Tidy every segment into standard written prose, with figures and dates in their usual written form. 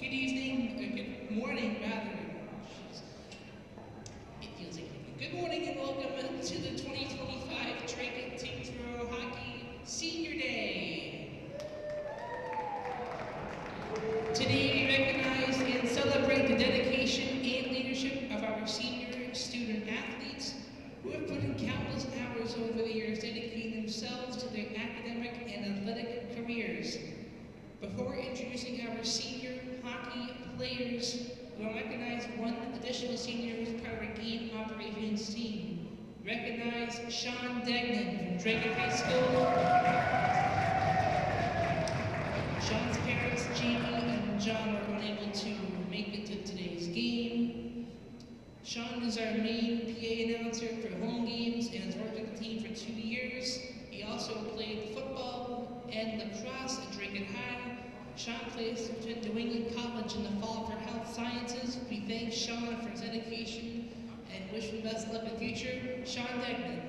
Good evening, or good morning, rather. It feels like evening. Good morning and welcome to the 2025 Dracut-Tyngsboro Hockey Senior Day. Today we recognize and celebrate the dedication and leadership of our senior student athletes who have put in countless hours over the years dedicating themselves to their academic and athletic careers. Before introducing our senior hockey players, we will recognize one additional senior who is part of our game operations team. Recognize Sean Degnan from Dracut High School. Sean's parents, Jamie and John, were unable to make it to today's game. Sean is our main PA announcer for home games and has worked with the team for 2 years. He also played football and lacrosse at Dracut High. Sean plays at New England College in the fall for health sciences. We thank Sean for his dedication and wish him best luck in the future. Sean Degnan.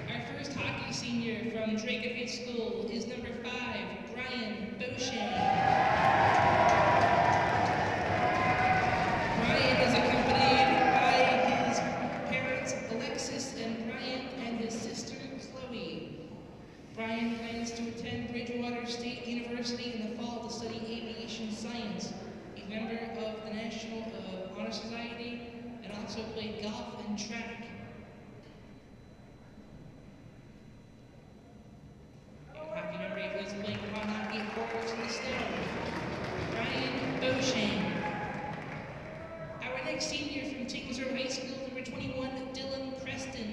Our first hockey senior from Dracut High School is number 5, Brian Beauchamp. Brian is accompanied by his parents, Alexis and Brian, and his sister, Chloe. Brian plans to attend Bridgewater State University in the fall to study aviation science. He's a member of the National Honor Society and also played golf and track. Hockey number 8 plays playing pond hockey at Forwards in the Snow. Brian Beauchamp. Our next senior from Tyngsboro High School, number 21, Dylan Preston.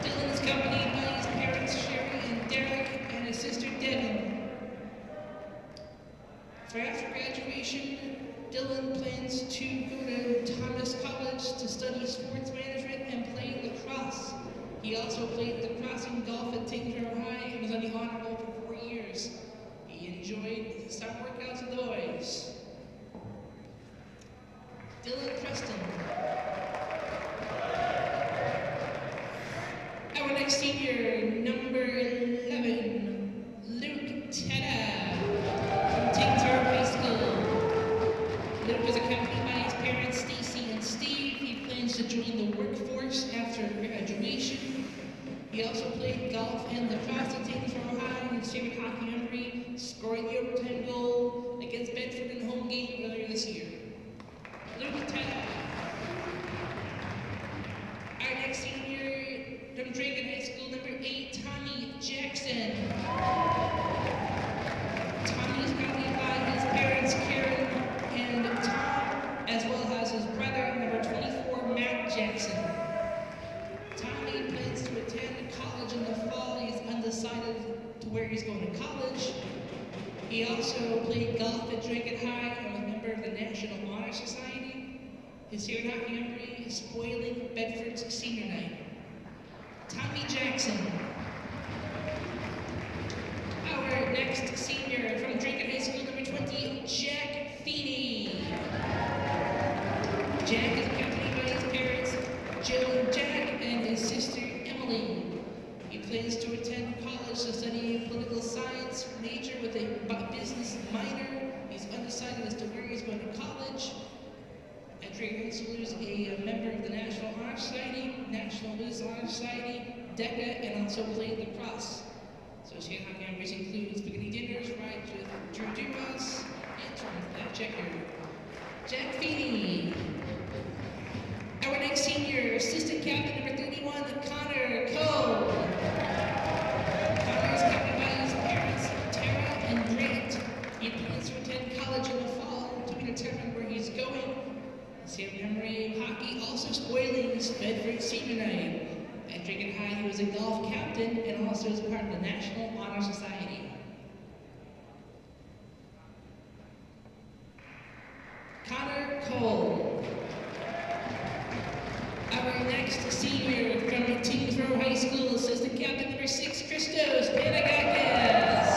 Dylan is accompanied by his parents, Sherry and Derek, and his sister, Devin. For after graduation, Dylan plans to go to Thomas College to study sports management and play lacrosse. He also played lacrosse and golf at Tyngsboro High and was on the honor roll for 4 years. He enjoyed some workouts with the boys. Dylan Preston. Our next senior, number 11, Luke Tedda from Tyngsboro High School. Luke was accompanied by his parents, Stacy and Steve. He plans to join the workforce after graduation. He also played golf and lacrosse at Tyngsboro High in his favorite hockey memory, scoring the overtime goal against Bedford in the home game earlier this year. Luke Tedda. Our next senior from Dracut High School, number 8, Tommy Jackson. Tommy is accompanied by his parents, Karen and Tom, as well as his brother, number 24, Matt Jackson. Tommy plans to attend college in the fall. He's undecided to where he's going to college. He also played golf at Dracut High and was a member of the National Honor Society. His favorite hockey memory is spoiling Bedford's senior night. Tommy Jackson. Our next senior from Dracut High School, number 20, Jack Feeney. Jack is accompanied by his parents, Jill and Jack, and his sister, Emily. He plans to attend college to study political science major with a business minor. He's undecided as to where he's going to college. At Dracut High School, he's a member of the National Honor Society, National Women's Honor Society, DECA, and also played lacrosse. So his hockey memories include spaghetti dinners, rides with Drew Dumas, and turns that checker. Jack Feeney. Our next senior, assistant captain number 31, Connor Cole. Connor is accompanied by his parents, Tara and Grant. He plans to attend college in the fall to be determined where he's going. His favorite memory of hockey, also spoiling his Bedford senior night. At Dracut High, he was a golf captain and also was part of the National Honor Society. Connor Cole. Our next senior from Tyngsboro High School, assistant captain number 6, Christos Panagakis.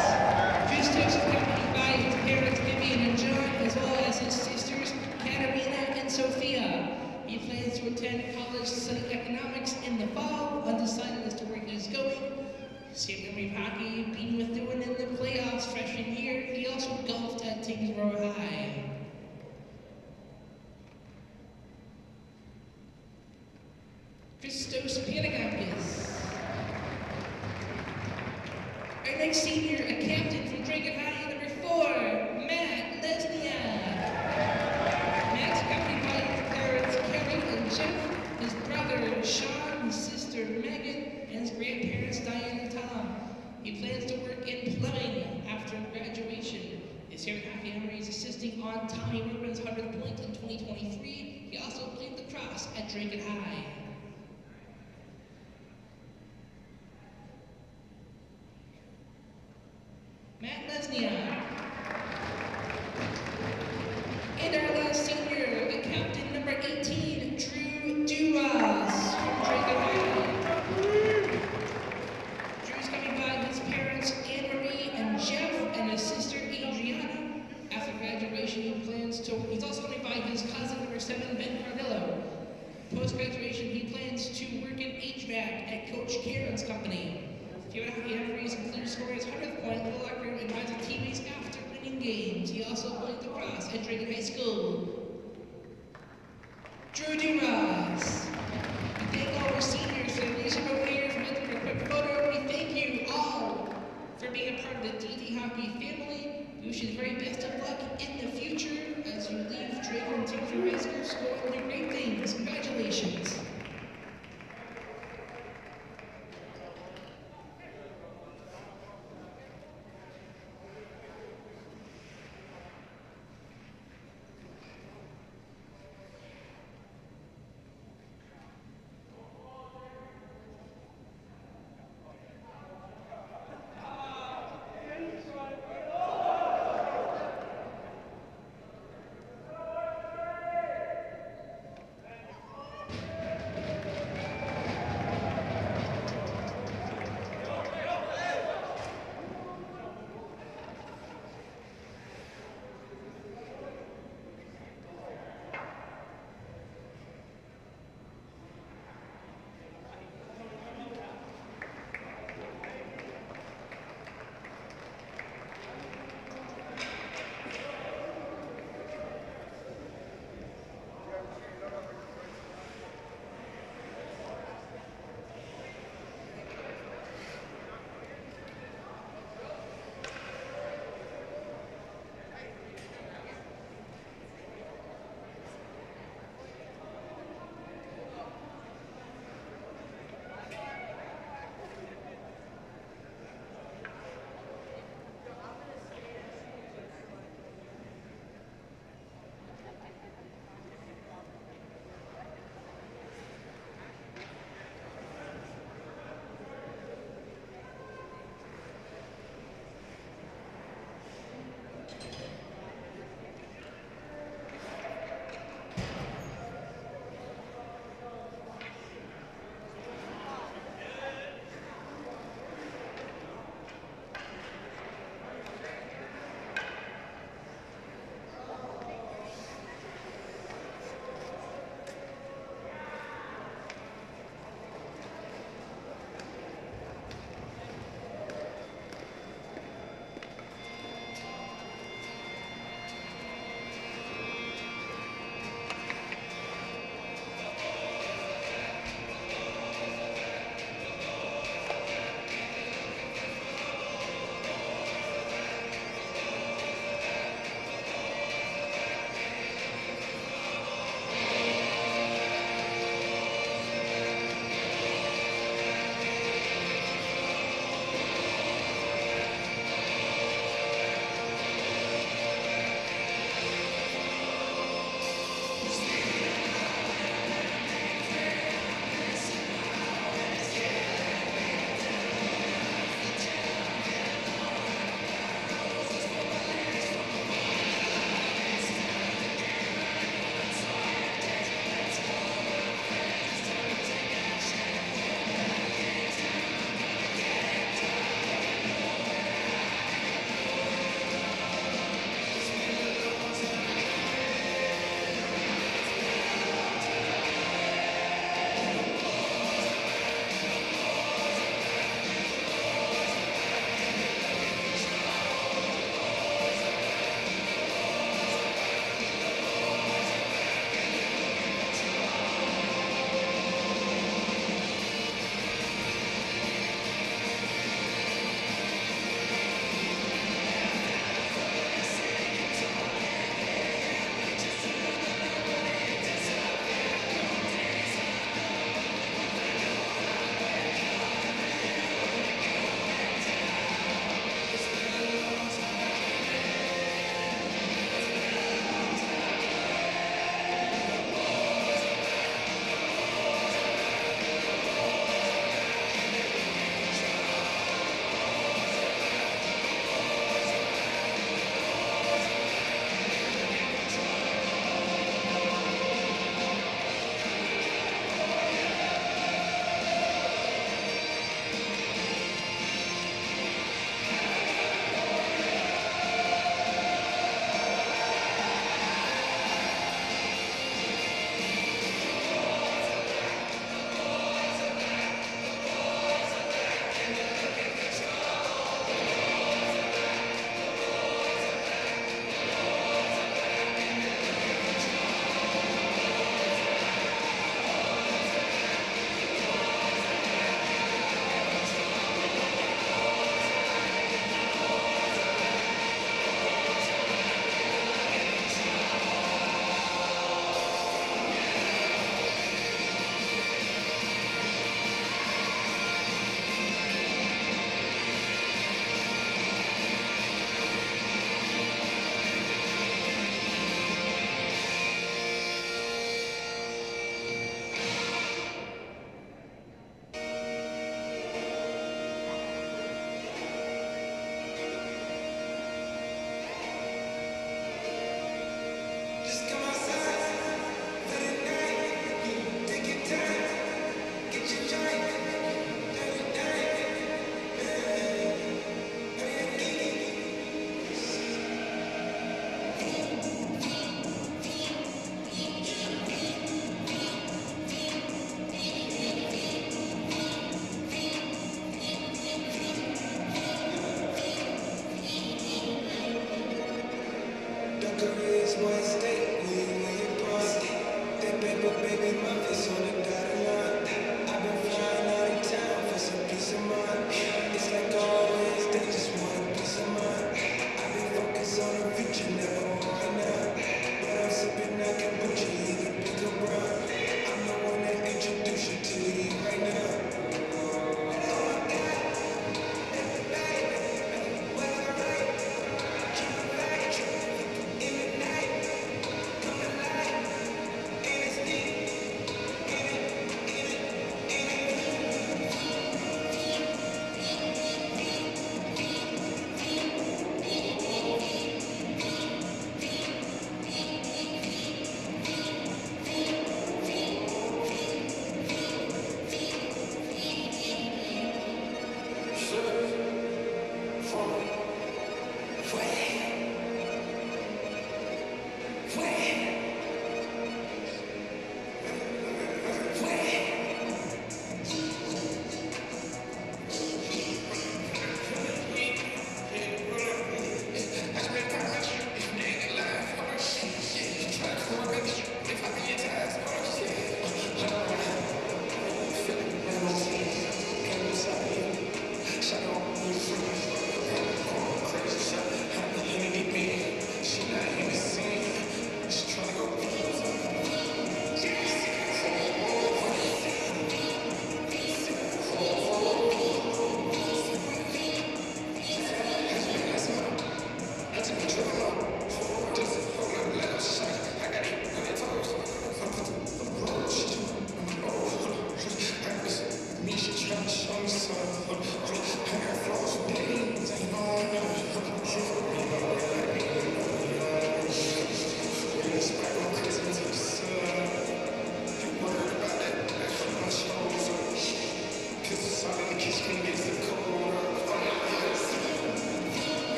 Christos is accompanied by his parents, Vivian and John, as well as his sisters, Katerina and Sophia. He plans to attend college to study economics in the fall, undecided as to where he's going. St. Memory hockey, being with Methuen in the playoffs freshman year. He also golfed at Tyngsboro High. Christos Panagakis. Our next senior, a captain from Dracut High, number 4, Matt Lesniak. Matt's accompanied by his parents Kelly and Jeff, his brother Sean, his sister Megan, and his grandparents Diane and Tom. He plans to work in plumbing after graduation. His favorite hockey memory is assisting on Tommy Rubin's 100th point in 2023. He also played lacrosse at Dracut High. Matt Lesniak. And our last senior, the captain, number 18, Drew Duras from Dracut High. Drew's coming by his parents, Anne-Marie and Jeff, and his sister, Adriana. After graduation, he's also coming by his cousin, number 7, Ben Cardillo. Post-graduation, he plans to work in HVAC at Coach Karen's company. Favorite hockey memories include scoring his 100th point in the locker room and advising teammates after winning games. He also played lacrosse at Dracut High School. Drew Duras. We thank all our seniors for their leadership over the years. For a quick photo, we thank you all for being a part of the DT Hockey family. We wish you the very best of luck in the future as you leave Dracut-Tyngsboro High School School and do great things. Congratulations.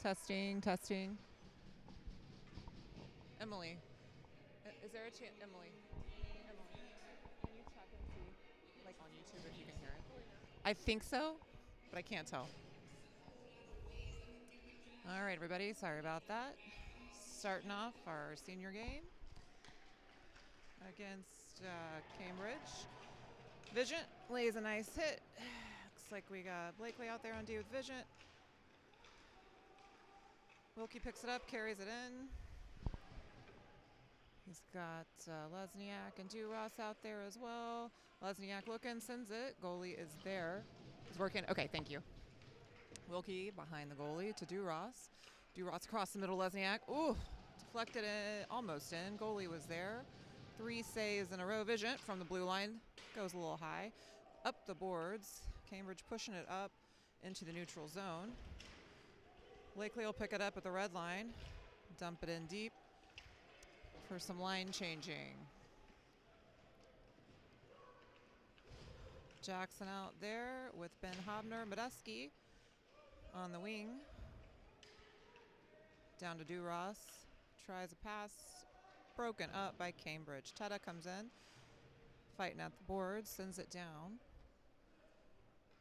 Testing, testing. Emily, is there a chance? Emily, can you check and see, like on YouTube, if you can hear it? I think so, but I can't tell. All right, everybody, sorry about that. Starting off our senior game against Cambridge. Vigent lays a nice hit. Looks like we got Blakely out there on D with Vigent. Wilkie picks it up, carries it in. He's got Lesniak and Duras out there as well. Lesniak looking, sends it. Goalie is there. He's working. Okay, thank you. Wilkie behind the goalie to Duras. Duras across the middle, Lesniak. Ooh, deflected it, almost in. Goalie was there. 3 saves in a row. Vigent from the blue line goes a little high. Up the boards. Cambridge pushing it up into the neutral zone. Blakely will pick it up at the red line. Dump it in deep for some line changing. Jackson out there with Ben Hobner. Medeski on the wing. Down to Duras. Tries a pass. Broken up by Cambridge. Teta comes in. Fighting at the boards. Sends it down.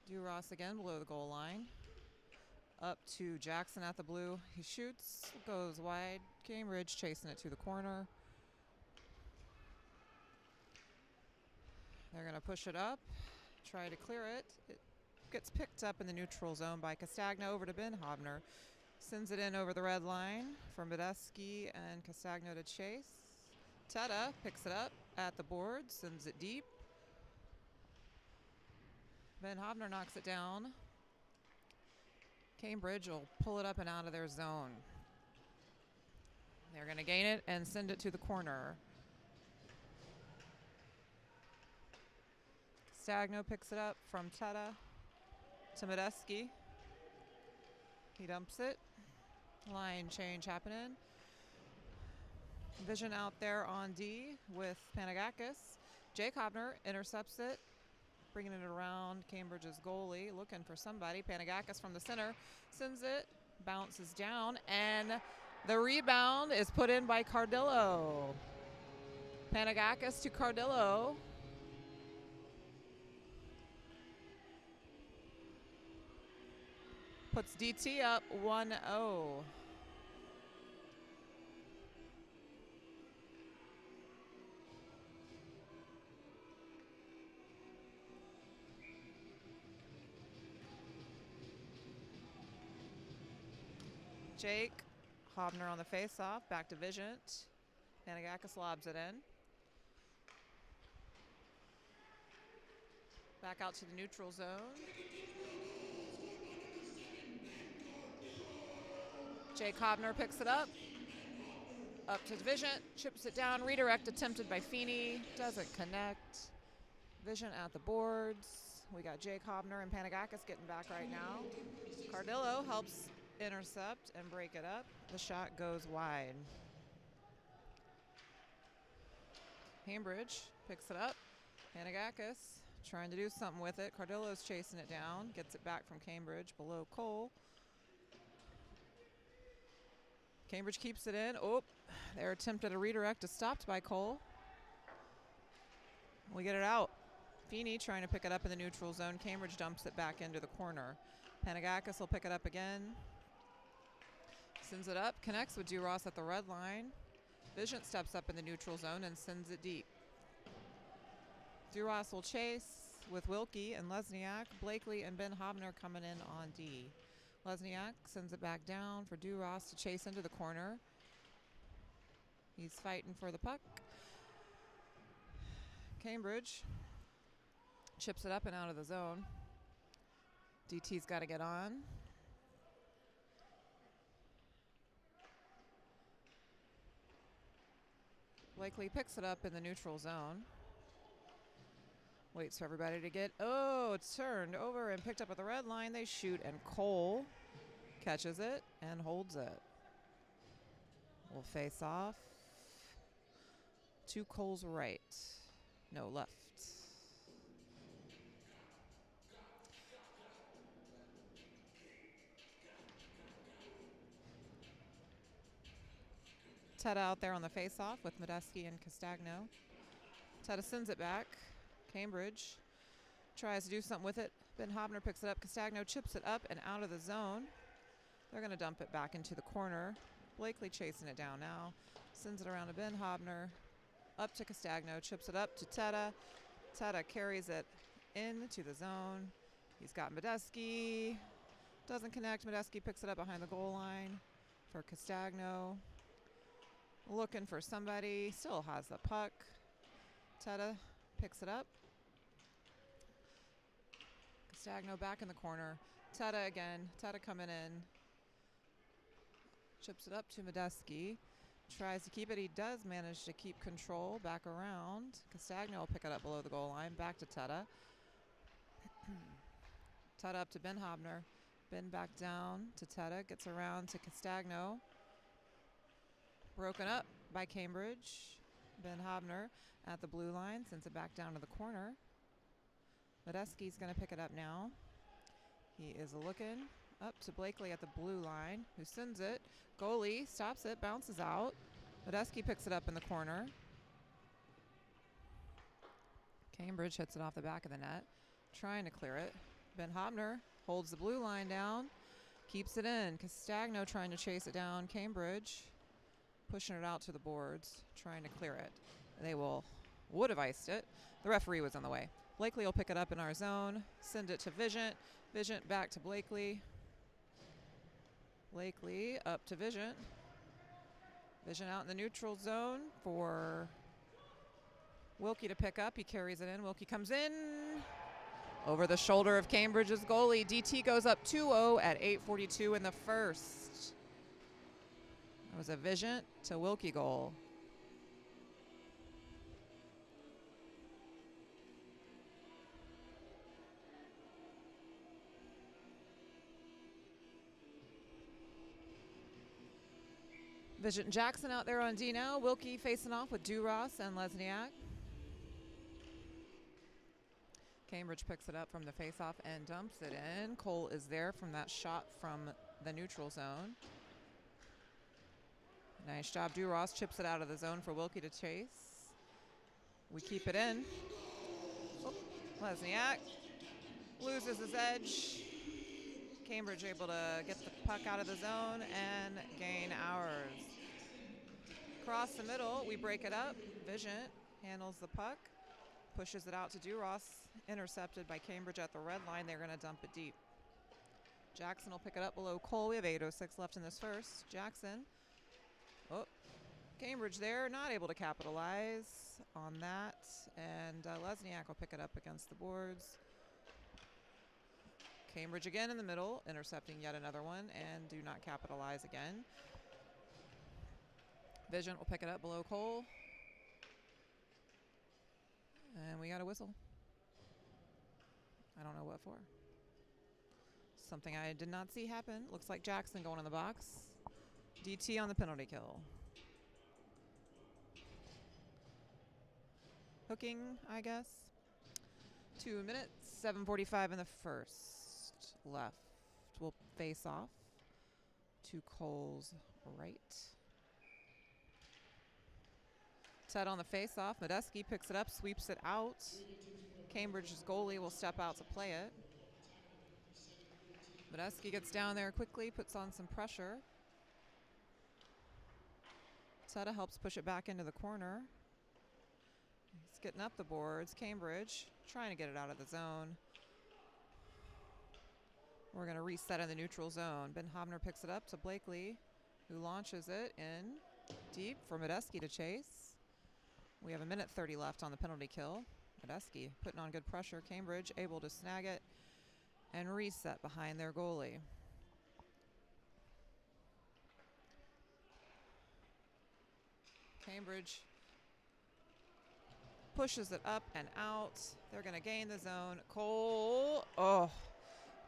Duras again below the goal line. Up to Jackson at the blue. He shoots. Goes wide. Cambridge chasing it to the corner. They're going to push it up. Try to clear it. It gets picked up in the neutral zone by Castagno over to Ben Hobner. Sends it in over the red line for Medeski and Castagno to chase. Teta picks it up at the board, sends it deep. Ben Hobner knocks it down. Cambridge will pull it up and out of their zone. They're going to gain it and send it to the corner. Castagno picks it up from Teta to Medeski. He dumps it. Line change happening. Vision out there on D with Panagakis. Jake Hobner intercepts it, bringing it around Cambridge's goalie, looking for somebody. Panagakis from the center sends it, bounces down, and the rebound is put in by Cardillo. Panagakis to Cardillo. Puts DT up 1-0. Jake Hobner on the face-off, back to Vigent. Panagakis lobs it in. Back out to the neutral zone. Jake Hobner picks it up. Up to Vigent, chips it down. Redirect attempted by Feeney. Doesn't connect. Vigent at the boards. We got Jake Hobner and Panagakis getting back right now. Cardillo helps intercept and break it up. The shot goes wide. Cambridge picks it up. Panagakis trying to do something with it. Cardillo's chasing it down. Gets it back from Cambridge below Cole. Cambridge keeps it in. Oh, their attempt at a redirect is stopped by Cole. We get it out. Feeney trying to pick it up in the neutral zone. Cambridge dumps it back into the corner. Panagakis will pick it up again. Sends it up. Connects with Duras at the red line. Vigent steps up in the neutral zone and sends it deep. Duras will chase with Wilkie and Lesniak. Blakely and Ben Hobner coming in on D. Lesniak sends it back down for Duras to chase into the corner. He's fighting for the puck. Cambridge chips it up and out of the zone. DT's got to get on. Blakely picks it up in the neutral zone. Waits for everybody to get, it's turned over and picked up at the red line. They shoot, and Cole catches it and holds it. We'll face off to Cole's right. No, left. Teta out there on the face-off with Medeski and Castagno. Teta sends it back. Cambridge tries to do something with it. Ben Hobner picks it up. Castagno chips it up and out of the zone. They're going to dump it back into the corner. Blakely chasing it down now. Sends it around to Ben Hobner. Up to Castagno. Chips it up to Teta. Teta carries it into the zone. He's got Medeski. Doesn't connect. Medeski picks it up behind the goal line for Castagno. Looking for somebody. Still has the puck. Teta picks it up. Castagno back in the corner. Teta again. Teta coming in. Chips it up to Medeski. Tries to keep it. He does manage to keep control. Back around. Castagno will pick it up below the goal line. Back to Teta. Teta up to Ben Hobner. Ben back down to Teta. Gets around to Castagno. Broken up by Cambridge. Ben Hobner at the blue line. Sends it back down to the corner. Medeski's going to pick it up now. He is looking up to Blakely at the blue line, who sends it. Goalie stops it, bounces out. Medeski picks it up in the corner. Cambridge hits it off the back of the net, trying to clear it. Ben Hobner holds the blue line down, keeps it in. Castagno trying to chase it down. Cambridge pushing it out to the boards, trying to clear it. They would have iced it. The referee was on the way. Blakely will pick it up in our zone, send it to Vigent. Vigent back to Blakely. Blakely up to Vigent. Vigent out in the neutral zone for Wilkie to pick up. He carries it in. Wilkie comes in over the shoulder of Cambridge's goalie. DT goes up 2-0 at 8:42 in the first. That was a Vigent to Wilkie goal. Vigent Jackson out there on D now. Wilkie facing off with Duras and Lesniak. Cambridge picks it up from the faceoff and dumps it in. Cole is there from that shot from the neutral zone. Nice job. Duras chips it out of the zone for Wilkie to chase. We keep it in. Oh, Lesniak loses his edge. Cambridge able to get the puck out of the zone and gain ours. Across the middle, we break it up. Vigent handles the puck, pushes it out to Duras, intercepted by Cambridge at the red line. They're going to dump it deep. Jackson will pick it up below Cole. We have 8:06 left in this first. Jackson. Oh, Cambridge there, not able to capitalize on that. And Lesniak will pick it up against the boards. Cambridge again in the middle, intercepting yet another one, and do not capitalize again. Vigent will pick it up below Cole. And we got a whistle. I don't know what for. Something I did not see happen. Looks like Jackson going in the box. DT on the penalty kill. Hooking, I guess. 2 minutes, 7:45 in the first left. We'll face off to Cole's right. Ted on the face-off. Medeski picks it up, sweeps it out. Cambridge's goalie will step out to play it. Medeski gets down there quickly, puts on some pressure. Teta helps push it back into the corner. He's getting up the boards. Cambridge trying to get it out of the zone. We're going to reset in the neutral zone. Ben Hobner picks it up to Blakely, who launches it in deep for Medeski to chase. We have 1:30 left on the penalty kill. Medeski putting on good pressure. Cambridge able to snag it and reset behind their goalie. Cambridge pushes it up and out. They're going to gain the zone. Cole,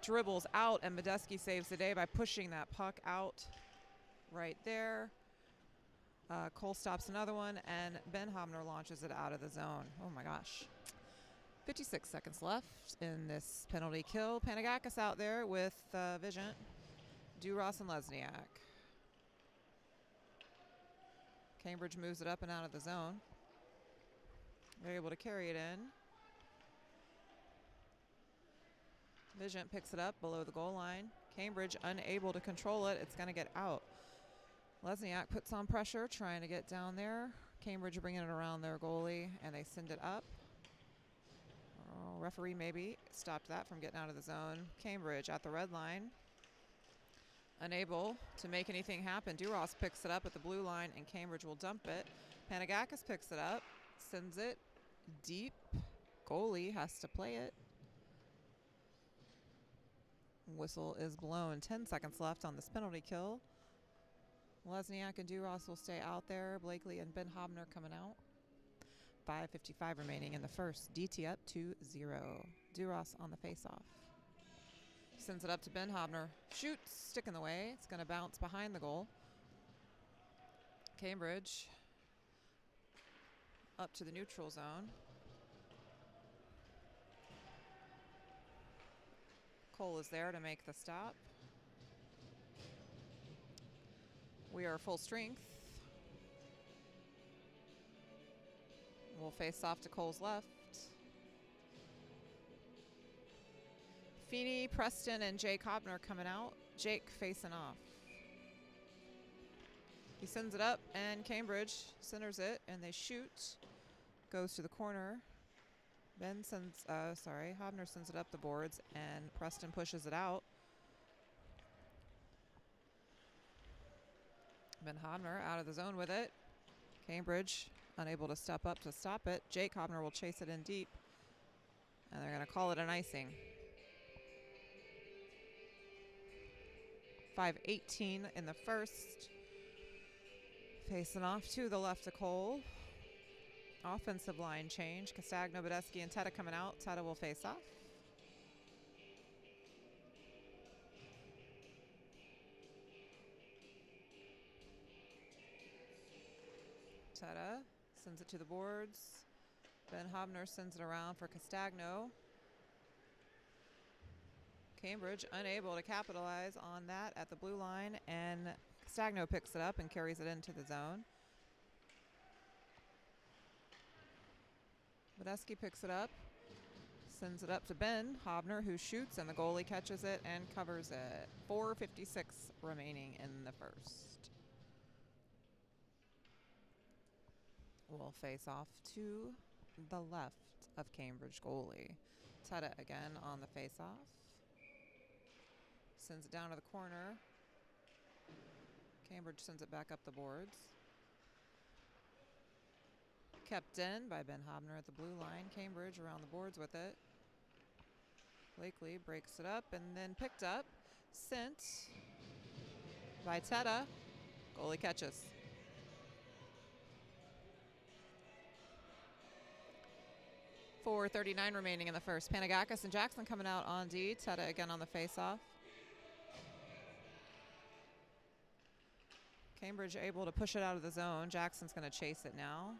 dribbles out, and Medeski saves the day by pushing that puck out right there. Cole stops another one, and Ben Hobner launches it out of the zone. Oh my gosh. 56 seconds left in this penalty kill. Panagakis out there with Vigent, Duras, and Lesniak. Cambridge moves it up and out of the zone. They're able to carry it in. Vigent picks it up below the goal line. Cambridge unable to control it. It's going to get out. Lesniak puts on pressure, trying to get down there. Cambridge bringing it around their goalie, and they send it up. Oh, referee maybe stopped that from getting out of the zone. Cambridge at the red line. Unable to make anything happen. Duras picks it up at the blue line, and Cambridge will dump it. Panagakis picks it up, sends it deep. Goalie has to play it. Whistle is blown. 10 seconds left on this penalty kill. Lesniak and Duras will stay out there. Blakely and Ben Hobner coming out. 5:55 remaining in the first. DT up 2-0. Duras on the faceoff. Sends it up to Ben Hobner. Shoots, stick in the way. It's going to bounce behind the goal. Cambridge up to the neutral zone. Cole is there to make the stop. We are full strength. We'll face off to Cole's left. Feeney, Preston, and Jake Hobner coming out. Jake facing off. He sends it up, and Cambridge centers it, and they shoot. Goes to the corner. Hobner sends it up the boards, and Preston pushes it out. Ben Hobner out of the zone with it. Cambridge unable to step up to stop it. Jake Hobner will chase it in deep, and they're going to call it an icing. 5:18 in the first. Facing off to the left of Cole. Offensive line change. Castagno, Badesky, and Teta coming out. Teta will face off. Teta sends it to the boards. Ben Hobner sends it around for Castagno. Cambridge unable to capitalize on that at the blue line, and Castagno picks it up and carries it into the zone. Badesky picks it up, sends it up to Ben Hobner, who shoots, and the goalie catches it and covers it. 4:56 remaining in the first. We'll face off to the left of Cambridge goalie. Teta again on the face-off. Sends it down to the corner. Cambridge sends it back up the boards. Kept in by Ben Hobner at the blue line. Cambridge around the boards with it. Blakely breaks it up and then picked up. Sent by Teta. Goalie catches. .439 remaining in the first. Panagakis and Jackson coming out on D. Teta again on the face-off. Cambridge able to push it out of the zone. Jackson's going to chase it now.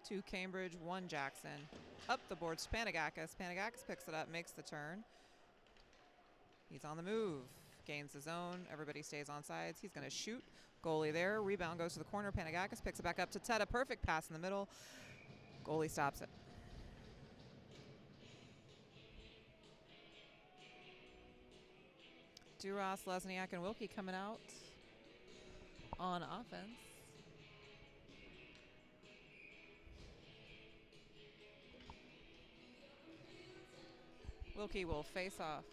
2 Cambridge, 1 Jackson. Up the boards to Panagakis. Panagakis picks it up, makes the turn. He's on the move. Gains the zone. Everybody stays on sides. He's going to shoot. Goalie there. Rebound goes to the corner. Panagakis picks it back up to Teta. Perfect pass in the middle. Goalie stops it. Duras, Lesniak, and Wilkie coming out on offense. Wilkie will face off.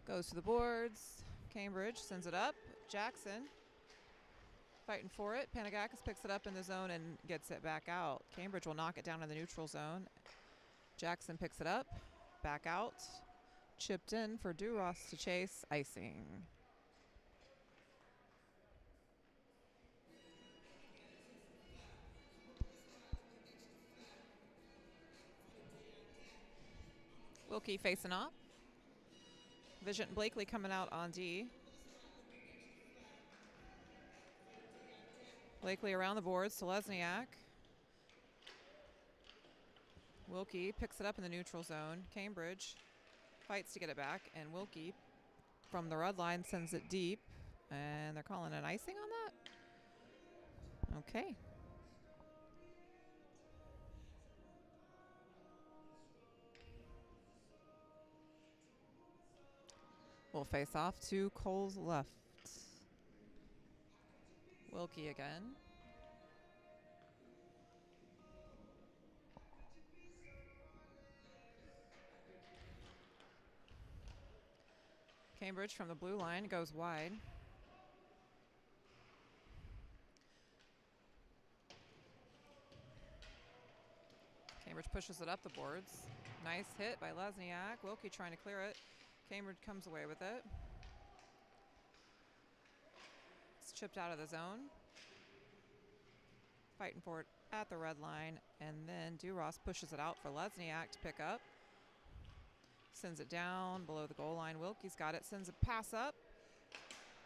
Goes to the boards. Cambridge sends it up. Jackson fighting for it. Panagakis picks it up in the zone and gets it back out. Cambridge will knock it down in the neutral zone. Jackson picks it up. Back out. Chipped in for Duras to chase. Icing. Wilkie facing off. Vigent and Blakely coming out on D. Blakely around the boards to Lesniak. Wilkie picks it up in the neutral zone. Cambridge fights to get it back, and Wilkie from the red line sends it deep. And they're calling an icing on that? Okay. We'll face off to Cole's left. Wilkie again. Cambridge from the blue line goes wide. Cambridge pushes it up the boards. Nice hit by Lesniak. Wilkie trying to clear it. Cambridge comes away with it. It's chipped out of the zone. Fighting for it at the red line. And then Duras pushes it out for Lesniak to pick up. Sends it down below the goal line. Wilkie's got it. Sends a pass up.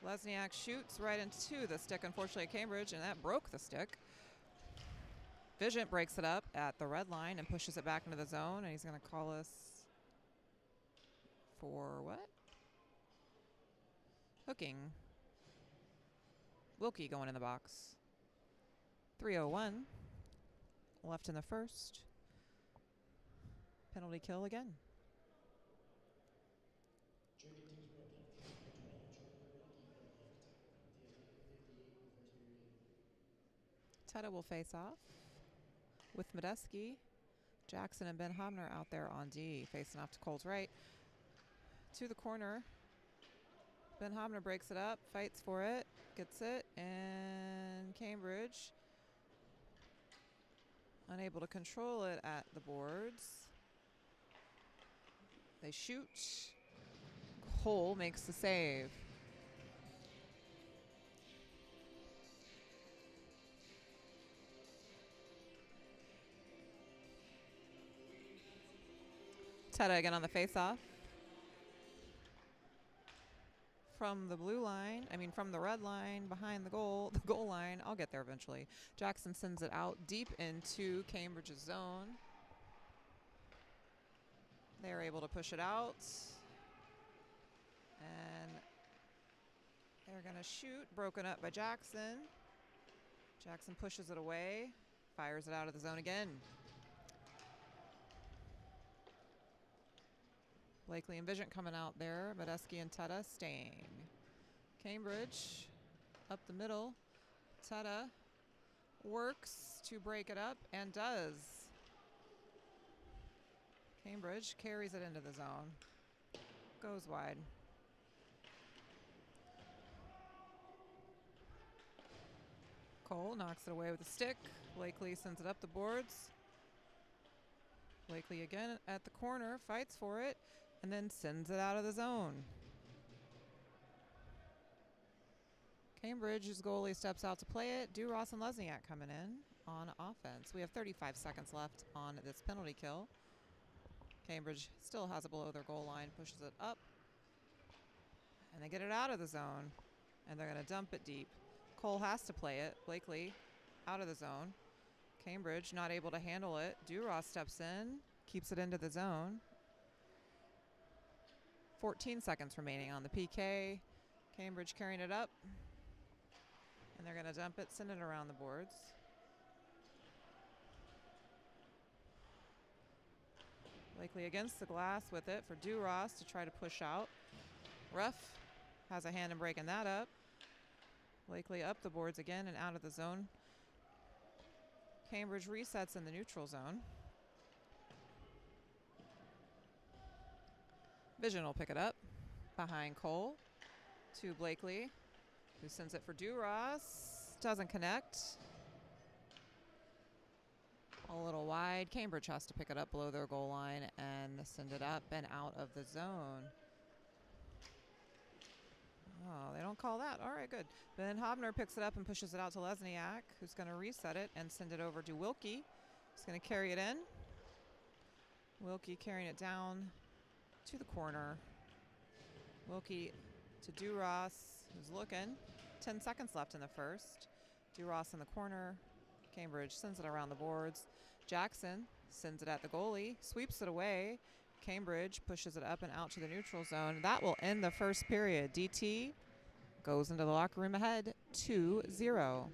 Lesniak shoots right into the stick, unfortunately, at Cambridge, and that broke the stick. Vigent breaks it up at the red line and pushes it back into the zone, and he's going to call us for what? Hooking. Wilkie going in the box. 3:01 left in the first. Penalty kill again. Teta will face off with Medeski. Jackson and Ben Hobner out there on D, facing off to Cole's right. To the corner. Ben Hobner breaks it up, fights for it, gets it, and Cambridge unable to control it at the boards. They shoot. Cole makes the save. Teta again on the face-off. From the blue line, from the red line, behind the goal line. I'll get there eventually. Jackson sends it out deep into Cambridge's zone. They're able to push it out. And they're going to shoot. Broken up by Jackson. Jackson pushes it away. Fires it out of the zone again. Blakely and Vigent coming out there. Medeski and Teta staying. Cambridge up the middle. Teta works to break it up and does. Cambridge carries it into the zone. Goes wide. Cole knocks it away with a stick. Blakely sends it up the boards. Blakely again at the corner, fights for it, and then sends it out of the zone. Cambridge's goalie steps out to play it. Duras and Lesniak coming in on offense. We have 35 seconds left on this penalty kill. Cambridge still has it below their goal line, pushes it up, and they get it out of the zone, and they're going to dump it deep. Cole has to play it. Blakely out of the zone. Cambridge not able to handle it. Duras steps in, keeps it into the zone. 14 seconds remaining on the PK. Cambridge carrying it up, and they're going to dump it, send it around the boards. Blakely against the glass with it for Duras to try to push out. Ref has a hand in breaking that up. Blakely up the boards again and out of the zone. Cambridge resets in the neutral zone. Vision will pick it up behind Cole to Blakely, who sends it for Duras. Doesn't connect. A little wide. Cambridge has to pick it up below their goal line and send it up and out of the zone. Oh, they don't call that. All right, good. Ben Hobner picks it up and pushes it out to Lesniak, who's going to reset it and send it over to Wilkie. He's going to carry it in. Wilkie carrying it down to the corner. Wilkie to Duras, who's looking. 10 seconds left in the first. Duras in the corner. Cambridge sends it around the boards. Jackson sends it at the goalie, sweeps it away. Cambridge pushes it up and out to the neutral zone. That will end the first period. DT, goes into the locker room ahead 2-0.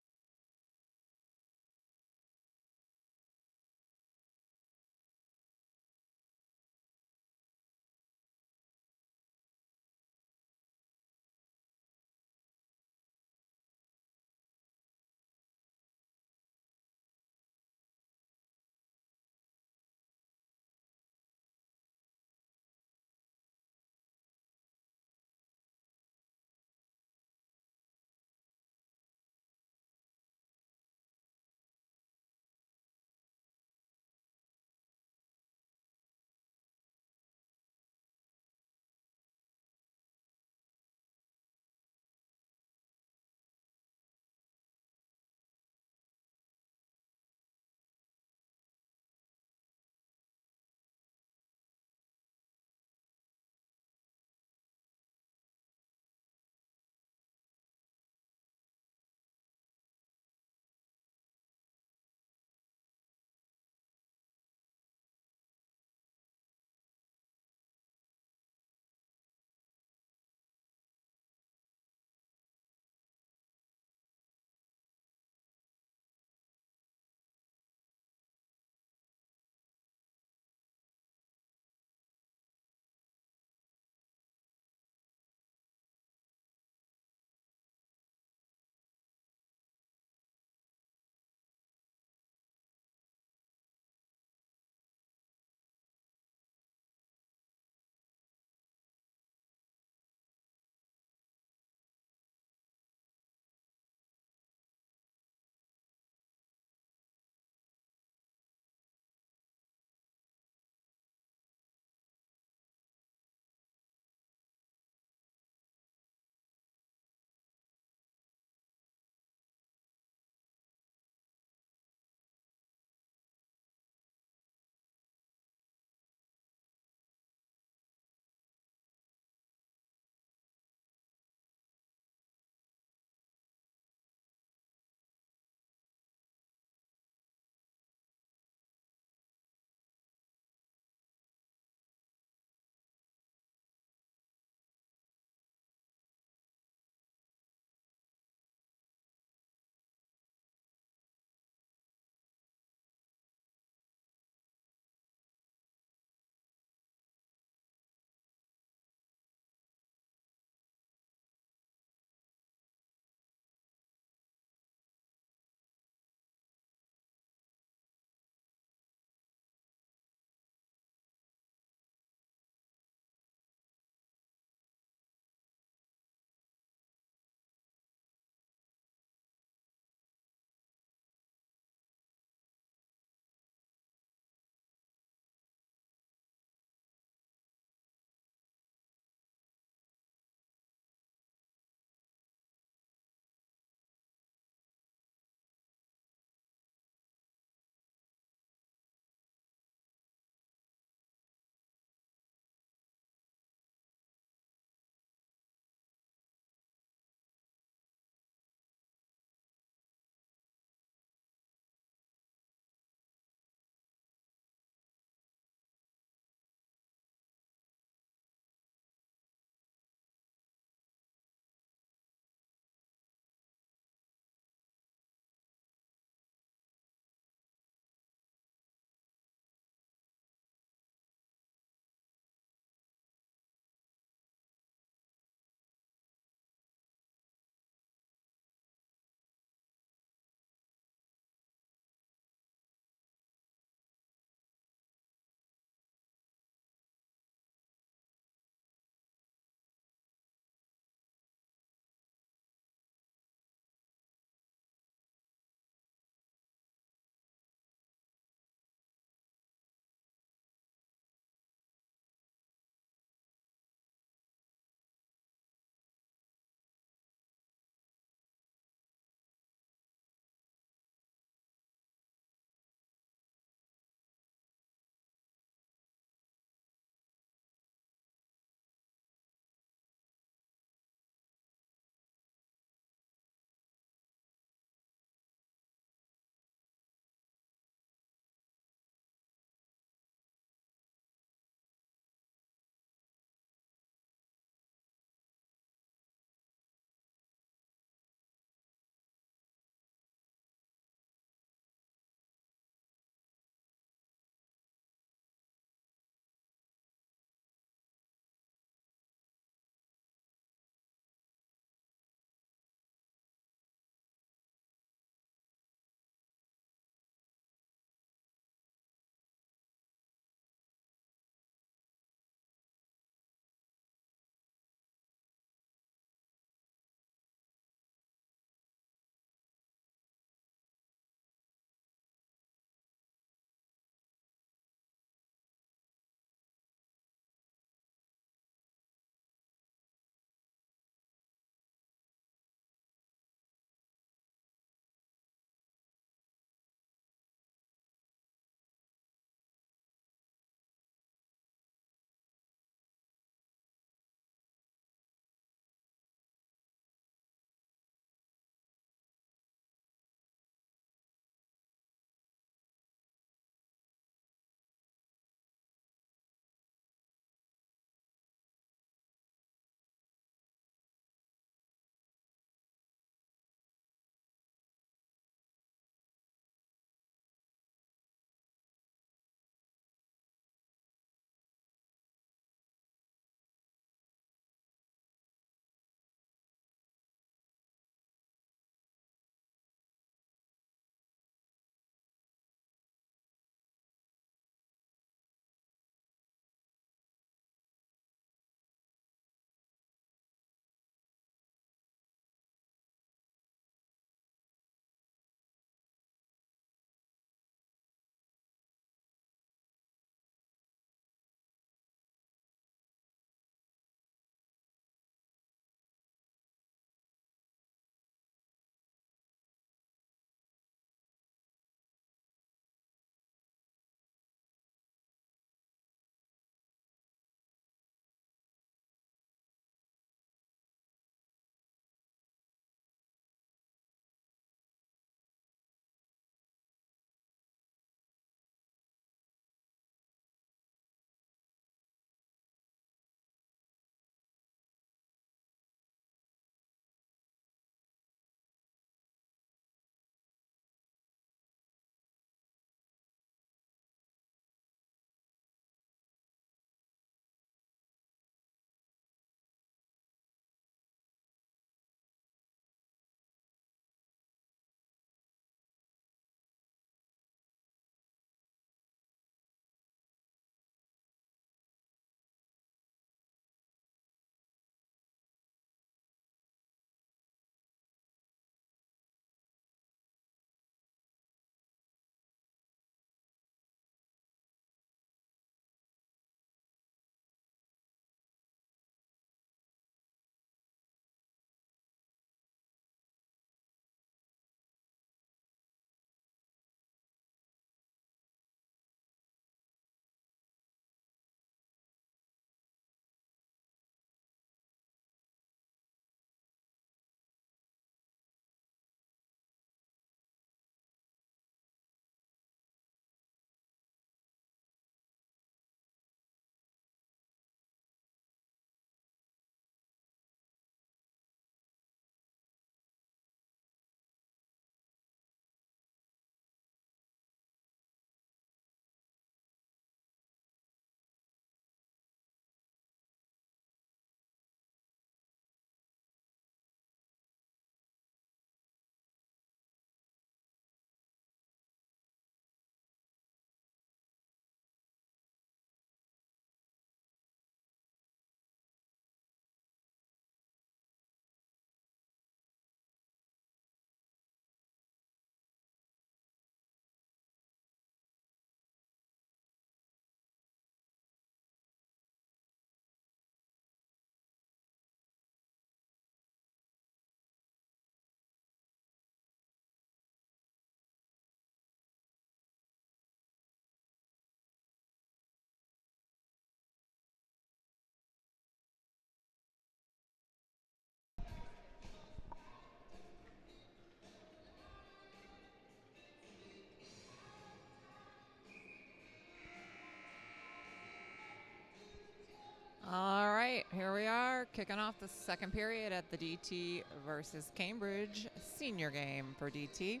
Kicking off the second period at the DT versus Cambridge senior game for DT.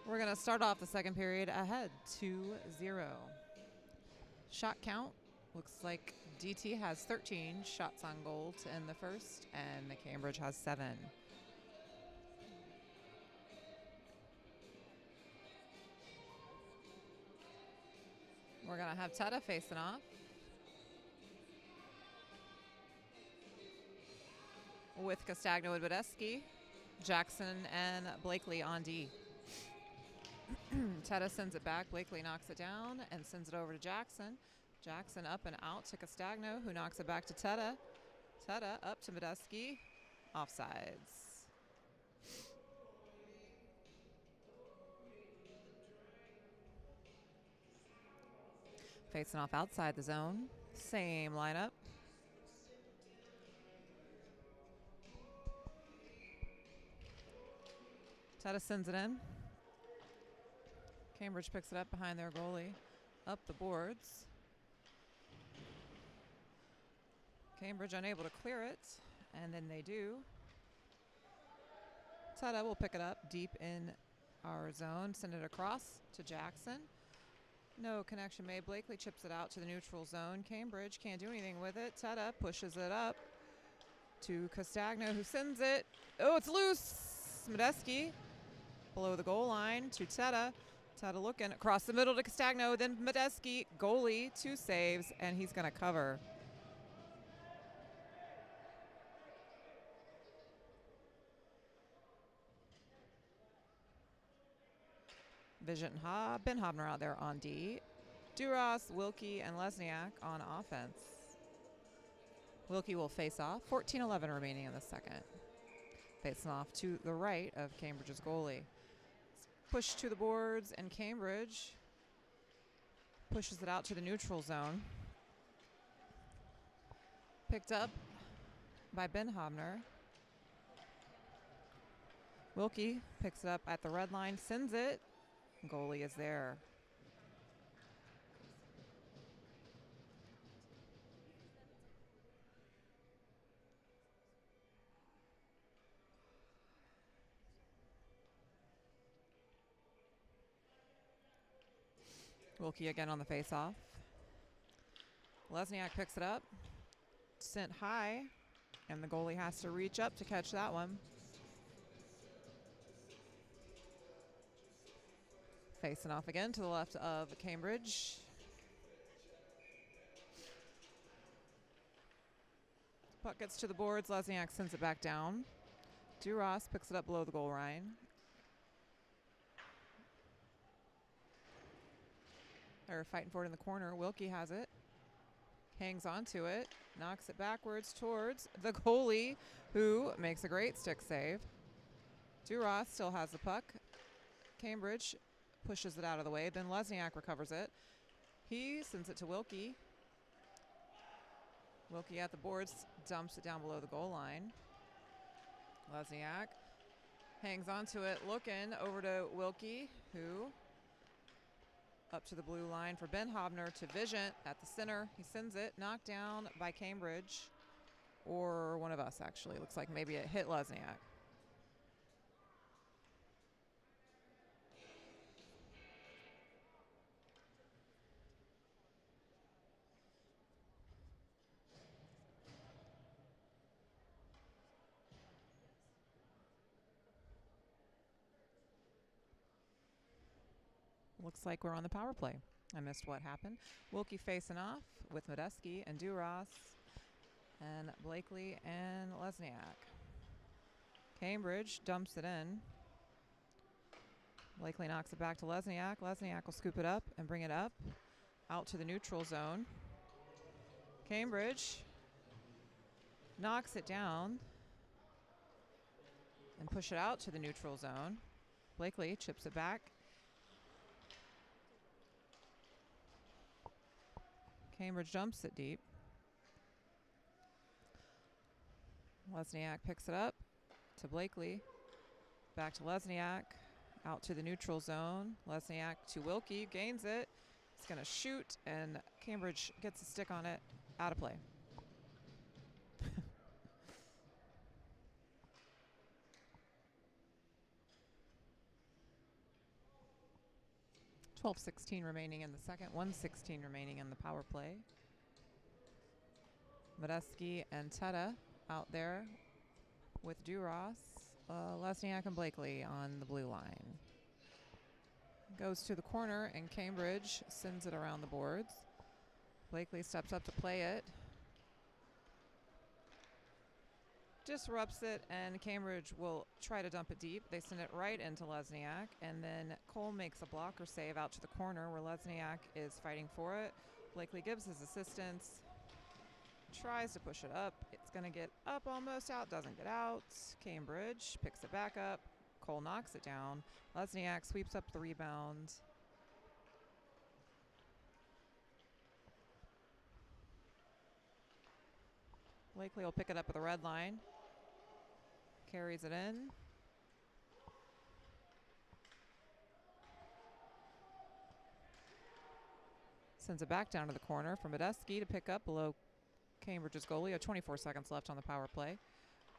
We're going to start off the second period ahead 2-0. Shot count looks like DT has 13 shots on goal to end the first, and the Cambridge has 7. We're going to have Teta facing off with Castagno and Badeschi, Jackson and Blakely on D. Teta sends it back. Blakely knocks it down and sends it over to Jackson. Jackson up and out to Castagno, who knocks it back to Teta. Teta up to Badeschi. Offsides. Facing off outside the zone. Same lineup. Teta sends it in. Cambridge picks it up behind their goalie. Up the boards. Cambridge unable to clear it, and then they do. Teta will pick it up deep in our zone, send it across to Jackson. No connection made. Blakely chips it out to the neutral zone. Cambridge can't do anything with it. Teta pushes it up to Castagno, who sends it. Oh, it's loose. Badeschi below the goal line to Teta. Teta looking across the middle to Castagno, then Badeschi, goalie, 2 saves, and he's going to cover. Vision Ben Hobner out there on D. Duras, Wilkie, and Lesniak on offense. Wilkie will face off. 14-11 remaining in the second. Facing off to the right of Cambridge's goalie. Push to the boards, and Cambridge pushes it out to the neutral zone. Picked up by Ben Hobner. Wilkie picks it up at the red line, sends it. Goalie is there. Wilkie again on the face-off. Lesniak picks it up. Sent high, and the goalie has to reach up to catch that one. Facing off again to the left of Cambridge. Puck gets to the boards. Lesniak sends it back down. Duras picks it up below the goal line. They're fighting for it in the corner. Wilkie has it. Hangs onto it. Knocks it backwards towards the goalie, who makes a great stick save. Duras still has the puck. Cambridge pushes it out of the way. Then Lesniak recovers it. He sends it to Wilkie. Wilkie at the boards, dumps it down below the goal line. Lesniak hangs onto it, looking over to Wilkie, who up to the blue line for Ben Hobner to Vision at the center. He sends it, knocked down by Cambridge, or one of us actually. Looks like maybe it hit Lesniak. Looks like we're on the power play. I missed what happened. Wilkie facing off with Badeschi and Duras and Blakely and Lesniak. Cambridge dumps it in. Blakely knocks it back to Lesniak. Lesniak will scoop it up and bring it up out to the neutral zone. Cambridge knocks it down and push it out to the neutral zone. Blakely chips it back. Cambridge dumps it deep. Lesniak picks it up to Blakely. Back to Lesniak. Out to the neutral zone. Lesniak to Wilkie. Gains it. He's going to shoot, and Cambridge gets a stick on it. Out of play. 12:16 remaining in the second, 1:16 remaining in the power play. Medeski and Teta out there with Duras, Lesniak and Blakely on the blue line. Goes to the corner, and Cambridge sends it around the boards. Blakely steps up to play it. Disrupts it, and Cambridge will try to dump it deep. They send it right into Lesniak, and then Cole makes a blocker save out to the corner where Lesniak is fighting for it. Blakely gives his assistance, tries to push it up. It's going to get up almost out, doesn't get out. Cambridge picks it back up. Cole knocks it down. Lesniak sweeps up the rebound. Blakely will pick it up at the red line. Carries it in. Sends it back down to the corner for Medeski to pick up below Cambridge's goalie. 24 seconds left on the power play.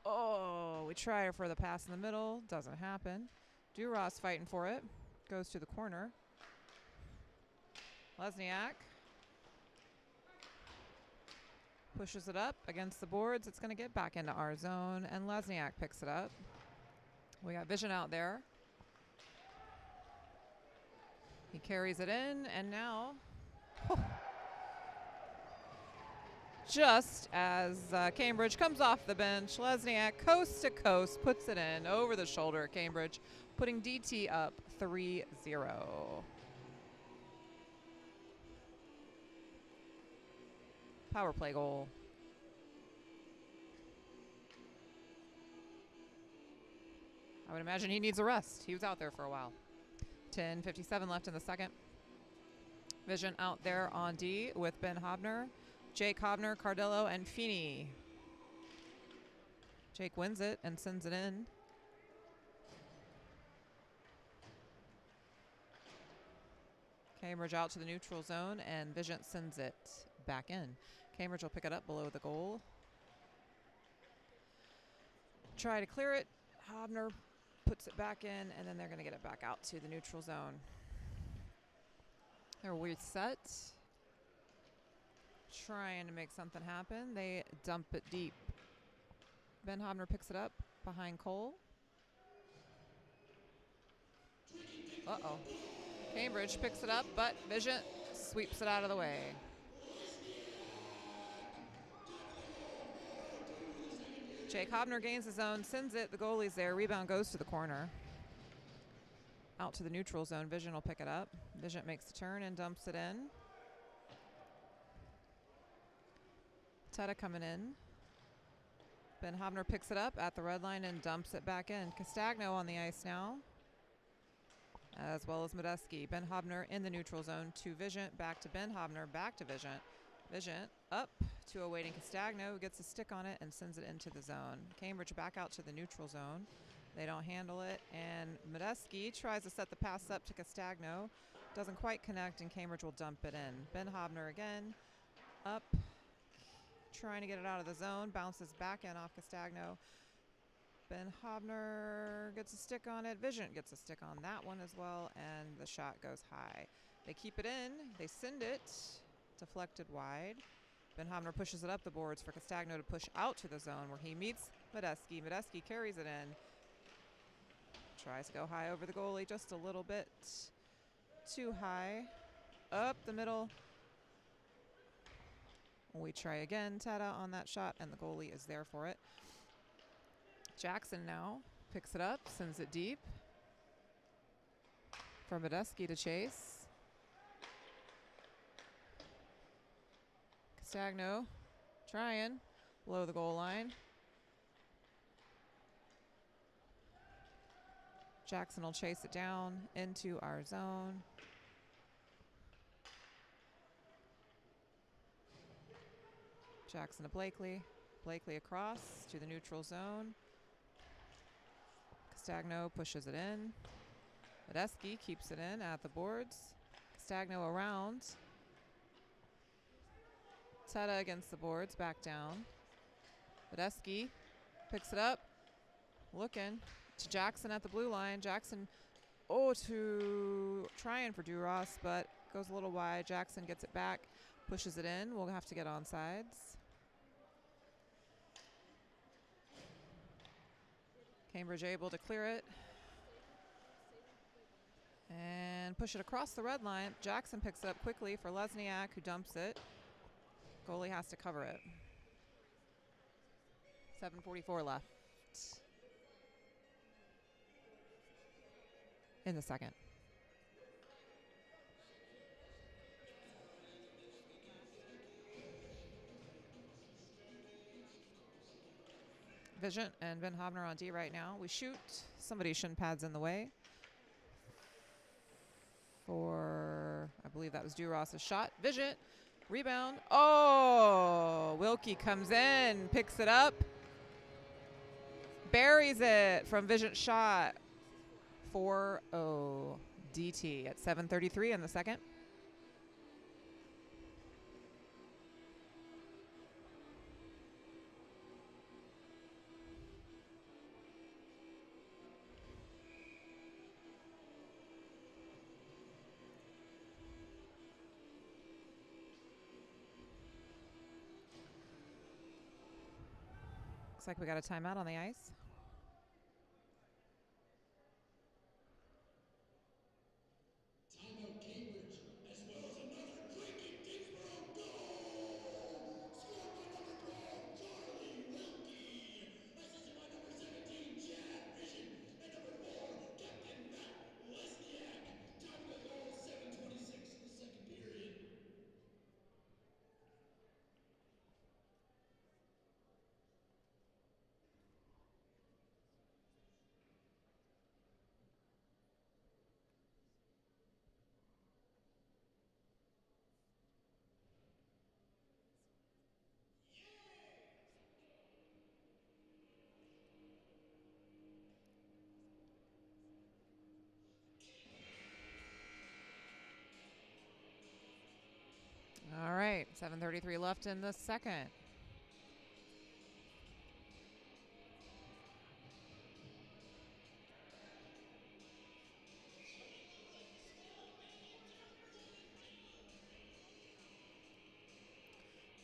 Oh, we try for the pass in the middle. Doesn't happen. Duras fighting for it. Goes to the corner. Lesniak pushes it up against the boards. It's going to get back into our zone, and Lesniak picks it up. We got Vision out there. He carries it in, and now, just as Cambridge comes off the bench, Lesniak coast to coast puts it in over the shoulder at Cambridge, putting DT up 3-0. Power play goal. I would imagine he needs a rest. He was out there for a while. 10:57 left in the second. Vision out there on D with Ben Hobner, Jake Hobner, Cardello, and Feeney. Jake wins it and sends it in. Cambridge out to the neutral zone, and Vision sends it back in. Cambridge will pick it up below the goal. Try to clear it. Hobner puts it back in, and then they're going to get it back out to the neutral zone. They're reset. Trying to make something happen. They dump it deep. Ben Hobner picks it up behind Cole. Uh-oh. Cambridge picks it up, but Vision sweeps it out of the way. Jake Hobner gains his own, sends it. The goalie's there. Rebound goes to the corner. Out to the neutral zone. Vision will pick it up. Vision makes the turn and dumps it in. Teta coming in. Ben Hobner picks it up at the red line and dumps it back in. Castagno on the ice now, as well as Medeski. Ben Hobner in the neutral zone to Vision, back to Ben Hobner, back to Vision. Vision up to awaiting Castagno, who gets a stick on it and sends it into the zone. Cambridge back out to the neutral zone. They don't handle it, and Medeski tries to set the pass up to Castagno. Doesn't quite connect, and Cambridge will dump it in. Ben Hobner again, up, trying to get it out of the zone. Bounces back in off Castagno. Ben Hobner gets a stick on it. Vision gets a stick on that one as well, and the shot goes high. They keep it in. They send it. Deflected wide. Ben Hobner pushes it up the boards for Castagno to push out to the zone where he meets Medeski. Medeski carries it in. Tries to go high over the goalie just a little bit too high. Up the middle. We try again. Teta on that shot, and the goalie is there for it. Jackson now picks it up, sends it deep for Medeski to chase. Castagno trying below the goal line. Jackson will chase it down into our zone. Jackson to Blakely. Blakely across to the neutral zone. Castagno pushes it in. Medeski keeps it in at the boards. Castagno around. Teta against the boards, back down. Medeski picks it up. Looking to Jackson at the blue line. Jackson Oh, to trying for Duras, but goes a little wide. Jackson gets it back, pushes it in. We'll have to get onsides. Cambridge able to clear it and push it across the red line. Jackson picks it up quickly for Lesniak, who dumps it. Goalie has to cover it. 7:44 left in the second. Vision and Ben Hobner on D right now. We shoot. Somebody's shin pads in the way. For, I believe that was Duras' shot. Vision, rebound. Oh, Wilkie comes in, picks it up, buries it from Vision's shot. 4-0 DT at 7:33 in the second. Looks like we got a timeout on the ice. Timeout Cambridge, as well as another Dracut-Tyngsboro goal! Scored by number 12, Charlie Wilkie! Assisted by number 17, Chad Vision! And number 4, Captain Matt Lesniak! Time of the goal, 7:26 in the second period. All right, 7:33 left in the second.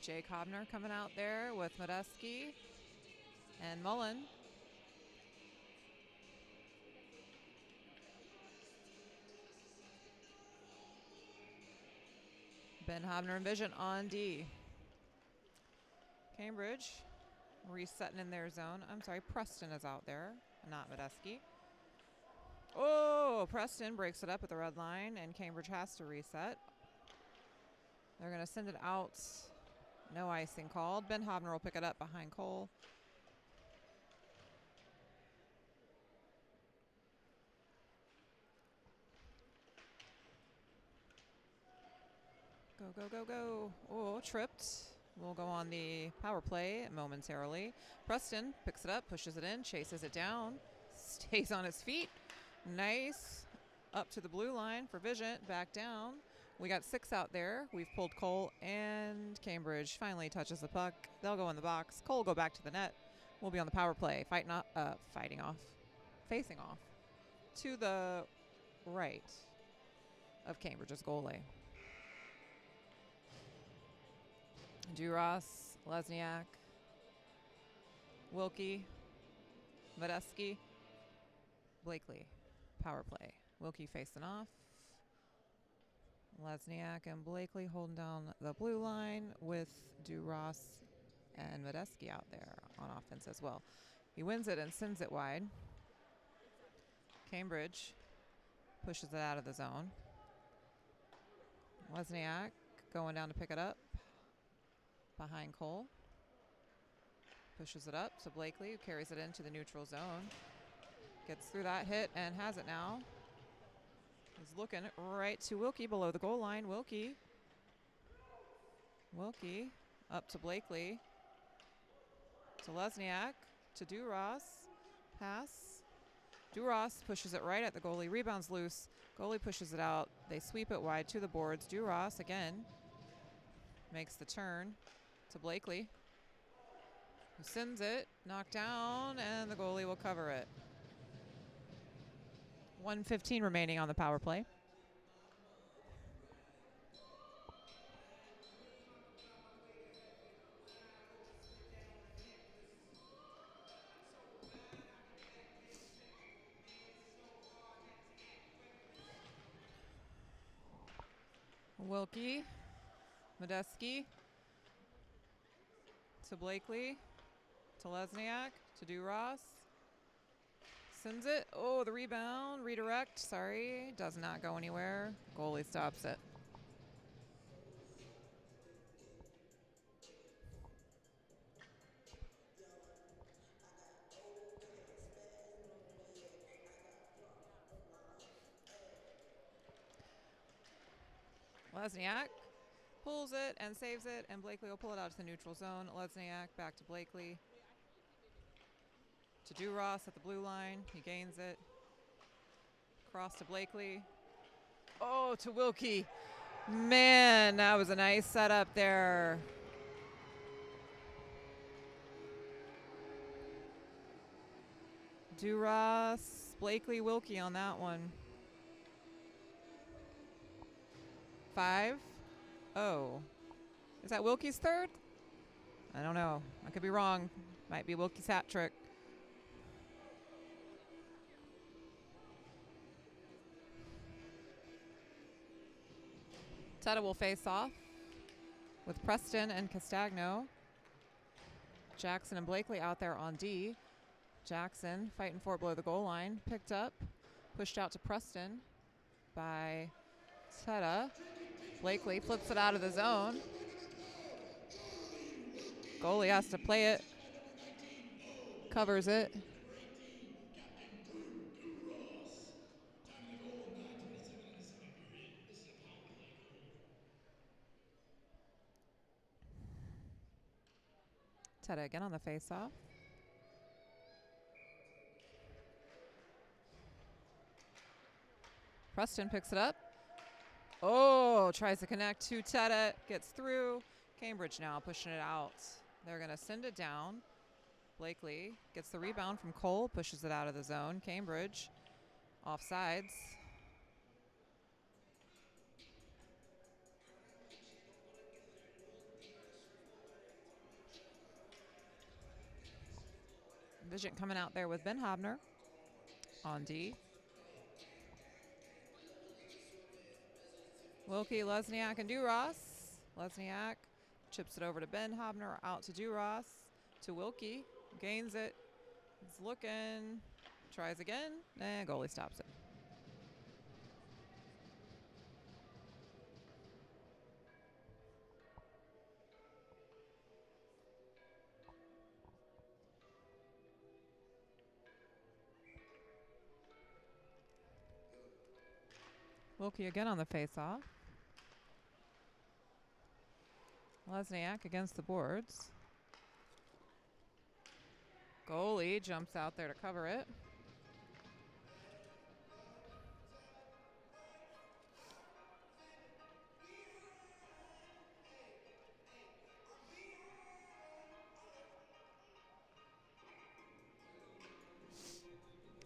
Jake Hobner coming out there with Medeski and Mullen. Ben Hobner and Vision on D. Cambridge resetting in their zone. I'm sorry, Preston is out there, not Medeski. Oh, Preston breaks it up at the red line, and Cambridge has to reset. They're going to send it out. No icing called. Ben Hobner will pick it up behind Cole. Go, go, go, go. Oh, tripped. We'll go on the power play momentarily. Preston picks it up, pushes it in, chases it down, stays on his feet. Nice. Up to the blue line for Vision, back down. We got 6 out there. We've pulled Cole, and Cambridge finally touches the puck. They'll go in the box. Cole will go back to the net. We'll be on the power play, facing off to the right of Cambridge's goalie. Duras, Lesniak, Wilkie, Medeski, Blakely. Power play. Wilkie facing off. Lesniak and Blakely holding down the blue line with Duras and Medeski out there on offense as well. He wins it and sends it wide. Cambridge pushes it out of the zone. Lesniak going down to pick it up behind Cole. Pushes it up to Blakely, who carries it into the neutral zone. Gets through that hit and has it now. He's looking right to Wilkie below the goal line. Wilkie up to Blakely. To Lesniak. To Duras. Pass. Duras pushes it right at the goalie. Rebounds loose. Goalie pushes it out. They sweep it wide to the boards. Duras again makes the turn to Blakely, who sends it. Knocked down, and the goalie will cover it. 1:15 remaining on the power play. Wilkie, Medeski, to Blakely, to Lesniak, to Duras. Sends it. Oh, the rebound, redirect, sorry. Does not go anywhere. Goalie stops it. Lesniak pulls it and saves it, and Blakely will pull it out to the neutral zone. Lesniak back to Blakely. To Duras at the blue line. He gains it. Cross to Blakely. Oh, to Wilkie. Man, that was a nice setup there. Duras, Blakely, Wilkie on that one. 5-0. Is that Wilkie's third? I don't know. I could be wrong. Might be Wilkie's hat trick. Teta will face off with Preston and Castagno. Jackson and Blakely out there on D. Jackson fighting for it below the goal line. Picked up, pushed out to Preston by Teta. Blakely flips it out of the zone. Goalie has to play it. Covers it. Teta again on the face-off. Preston picks it up. Oh, tries to connect to Teta. Gets through. Cambridge now pushing it out. They're going to send it down. Blakely gets the rebound from Cole. Pushes it out of the zone. Cambridge offsides. Vision coming out there with Ben Hobner on D. Wilkie, Lesniak, and Duras. Lesniak chips it over to Ben Hobner, out to Duras, to Wilkie, gains it. He's looking, tries again, and goalie stops it. Wilkie again on the face-off. Lesniak against the boards. Goalie jumps out there to cover it.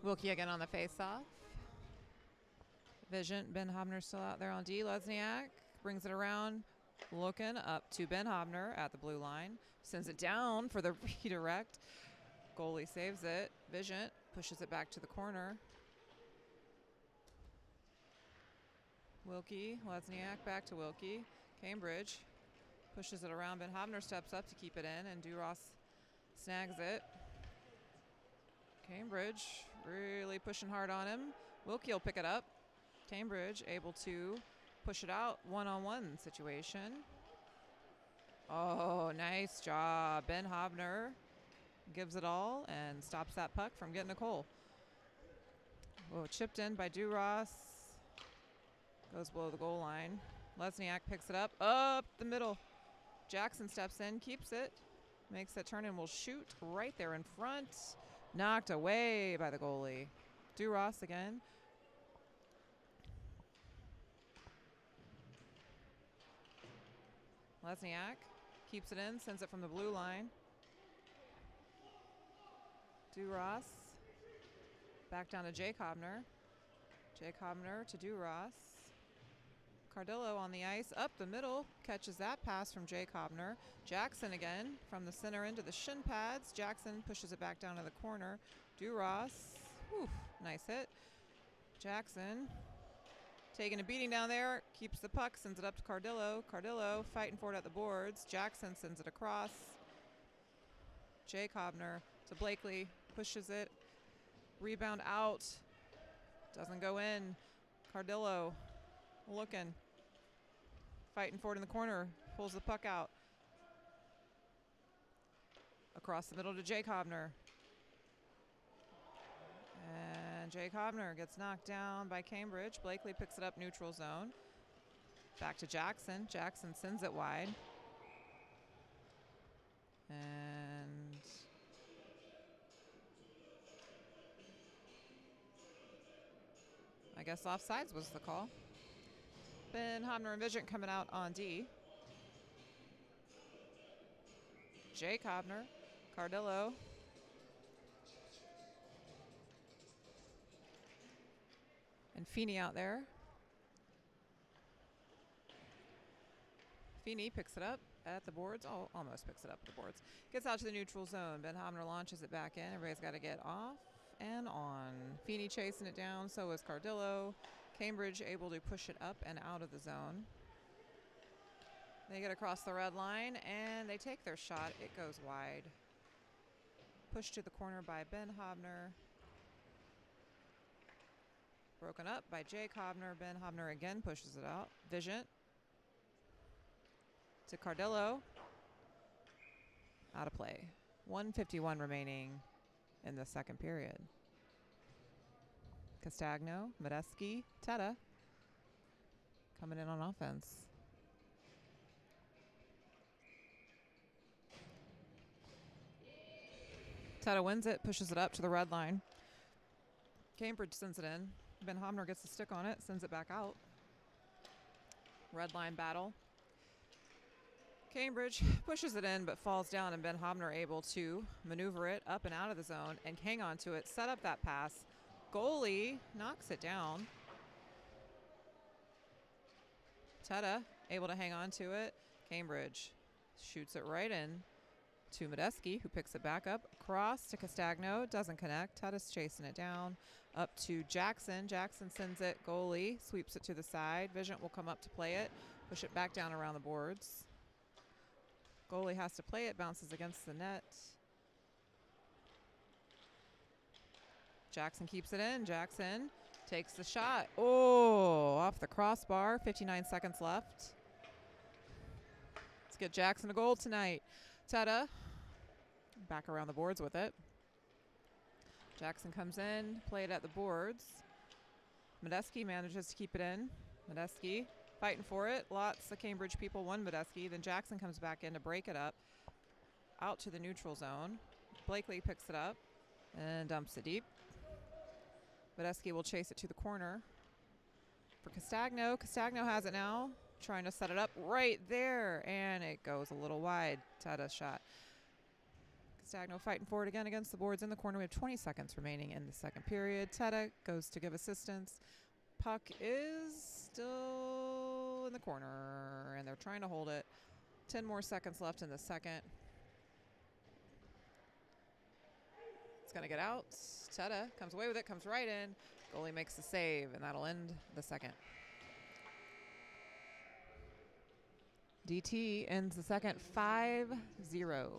Wilkie again on the face-off. Vision, Ben Hobner still out there on D. Lesniak brings it around, looking up to Ben Hobner at the blue line. Sends it down for the redirect. Goalie saves it. Vision pushes it back to the corner. Wilkie, Lesniak back to Wilkie. Cambridge pushes it around. Ben Hobner steps up to keep it in, and Duras snags it. Cambridge really pushing hard on him. Wilkie will pick it up. Cambridge able to push it out, one-on-one situation. Oh, nice job. Ben Hobner gives it all and stops that puck from getting a goal. Oh, chipped in by Duras. Goes below the goal line. Lesniak picks it up the middle. Jackson steps in, keeps it, makes that turn and will shoot right there in front. Knocked away by the goalie. Duras again. Lesniak keeps it in, sends it from the blue line. Duras back down to Jake Hobner. Jake Hobner to Duras. Cardillo on the ice, up the middle, catches that pass from Jake Hobner. Jackson again from the center into the shin pads. Jackson pushes it back down to the corner. Duras, whew, nice hit. Jackson taking a beating down there, keeps the puck, sends it up to Cardillo. Cardillo fighting for it at the boards. Jackson sends it across. Jake Hobner to Blakely, pushes it. Rebound out, doesn't go in. Cardillo looking, fighting for it in the corner, pulls the puck out. Across the middle to Jake Hobner. And Jake Hobner gets knocked down by Cambridge. Blakely picks it up neutral zone. Back to Jackson. Jackson sends it wide. And I guess offsides was the call. Ben Hobner and Vigent coming out on D. Jake Hobner, Cardillo. And Feeney out there. Feeney picks it up at the boards. Oh, almost picks it up at the boards. Gets out to the neutral zone. Ben Hobner launches it back in. Everybody's got to get off and on. Feeney chasing it down. So is Cardillo. Cambridge able to push it up and out of the zone. They get across the red line and they take their shot. It goes wide. Pushed to the corner by Ben Hobner. Broken up by Jake Hobner. Ben Hobner again pushes it out. Vigent to Cardillo. Out of play. 1:51 remaining in the second period. Castagno, Medeski, Teta coming in on offense. Teta wins it, pushes it up to the red line. Cambridge sends it in. Ben Hobner gets the stick on it, sends it back out. Red line battle. Cambridge pushes it in but falls down, and Ben Hobner able to maneuver it up and out of the zone and hang on to it, set up that pass. Goalie knocks it down. Teta able to hang on to it. Cambridge shoots it right in to Medeski, who picks it back up. Across to Castagno, doesn't connect. Teta's chasing it down. Up to Jackson. Jackson sends it. Goalie sweeps it to the side. Vigent will come up to play it. Push it back down around the boards. Goalie has to play it. Bounces against the net. Jackson keeps it in. Jackson takes the shot. Oh, off the crossbar. 59 seconds left. Let's get Jackson a goal tonight. Teta back around the boards with it. Jackson comes in, play it at the boards. Medeski manages to keep it in. Medeski fighting for it. Lots of Cambridge people won Medeski. Then Jackson comes back in to break it up. Out to the neutral zone. Blakely picks it up and dumps it deep. Medeski will chase it to the corner for Castagno. Castagno has it now, trying to set it up right there, and it goes a little wide. Teta's shot. Castagno fighting for it again against the boards in the corner. We have 20 seconds remaining in the second period. Teta goes to give assistance. Puck is still in the corner, and they're trying to hold it. 10 more seconds left in the second. It's going to get out. Teta comes away with it, comes right in. Goalie makes the save, and that'll end the second. DT ends the second 5-0.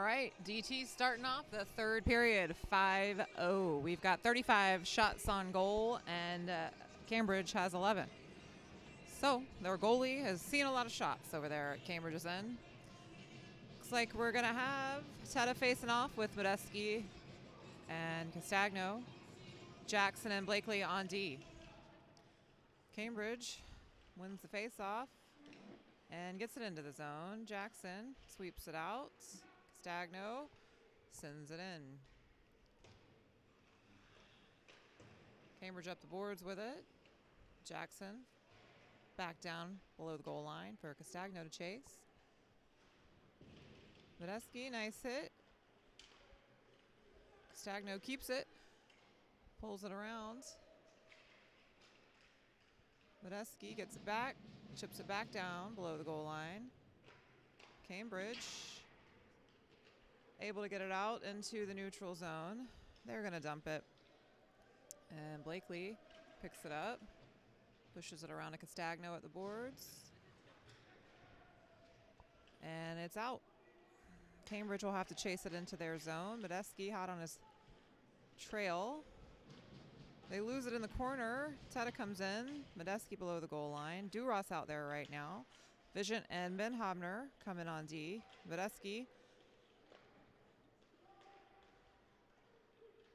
right, DT starting off the third period, 5-0. We've got 35 shots on goal, and Cambridge has 11. So their goalie has seen a lot of shots over there at Cambridge's end. Looks like we're going to have Teta facing off with Medeski and Castagno, Jackson and Blakely on D. Cambridge wins the face-off and gets it into the zone. Jackson sweeps it out. Castagno sends it in. Cambridge up the boards with it. Jackson back down below the goal line for Castagno to chase. Medeski, nice hit. Castagno keeps it, pulls it around. Medeski gets it back, chips it back down below the goal line. Cambridge able to get it out into the neutral zone. They're going to dump it. And Blakely picks it up, pushes it around to Castagno at the boards. And it's out. Cambridge will have to chase it into their zone. Medeski hot on his trail. They lose it in the corner. Teta comes in. Medeski below the goal line. Duras out there right now. Vision and Ben Hobner come in on D. Medeski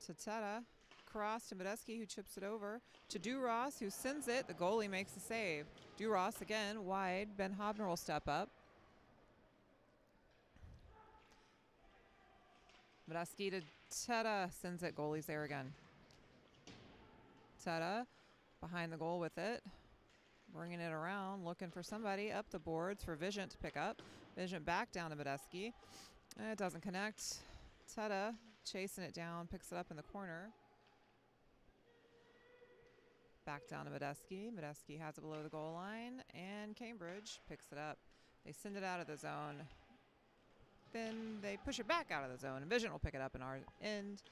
to Teta. Cross to Medeski, who chips it over to Duras, who sends it. The goalie makes the save. Duras again wide. Ben Hobner will step up. Medeski to Teta, sends it. Goalie's there again. Teta behind the goal with it. Bringing it around, looking for somebody up the boards for Vision to pick up. Vision back down to Medeski. It doesn't connect. Teta chasing it down, picks it up in the corner. Back down to Medeski. Medeski has it below the goal line, and Cambridge picks it up. They send it out of the zone. Then they push it back out of the zone, and Vision will pick it up in our end.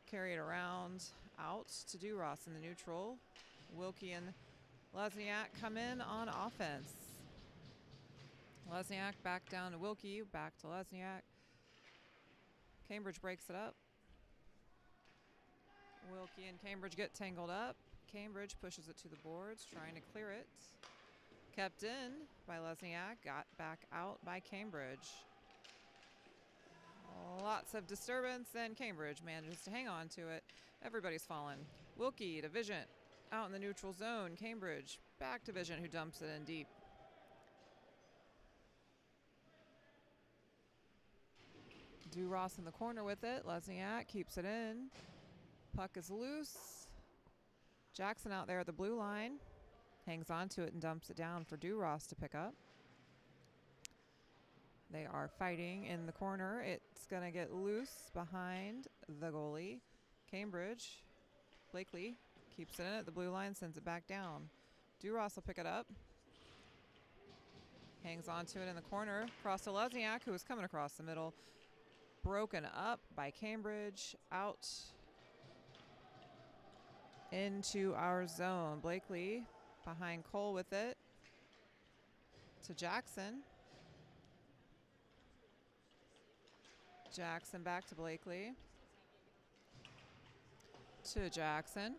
Carry it around, out to Duras in the neutral. Wilkie and Lesniak come in on offense. Lesniak back down to Wilkie, back to Lesniak. Cambridge breaks it up. Wilkie and Cambridge get tangled up. Cambridge pushes it to the boards, trying to clear it. Kept in by Lesniak, got back out by Cambridge. Lots of disturbance, and Cambridge manages to hang on to it. Everybody's fallen. Wilkie to Vision, out in the neutral zone. Cambridge back to Vision, who dumps it in deep. Duras in the corner with it. Lesniak keeps it in. Puck is loose. Jackson out there at the blue line. Hangs on to it and dumps it down for Duras to pick up. They are fighting in the corner. It's going to get loose behind the goalie. Cambridge. Blakely keeps it in at the blue line, sends it back down. Duras will pick it up. Hangs on to it in the corner. Cross to Lesniak, who is coming across the middle. Broken up by Cambridge. Out into our zone. Blakely behind Cole with it. To Jackson. Jackson back to Blakely. To Jackson.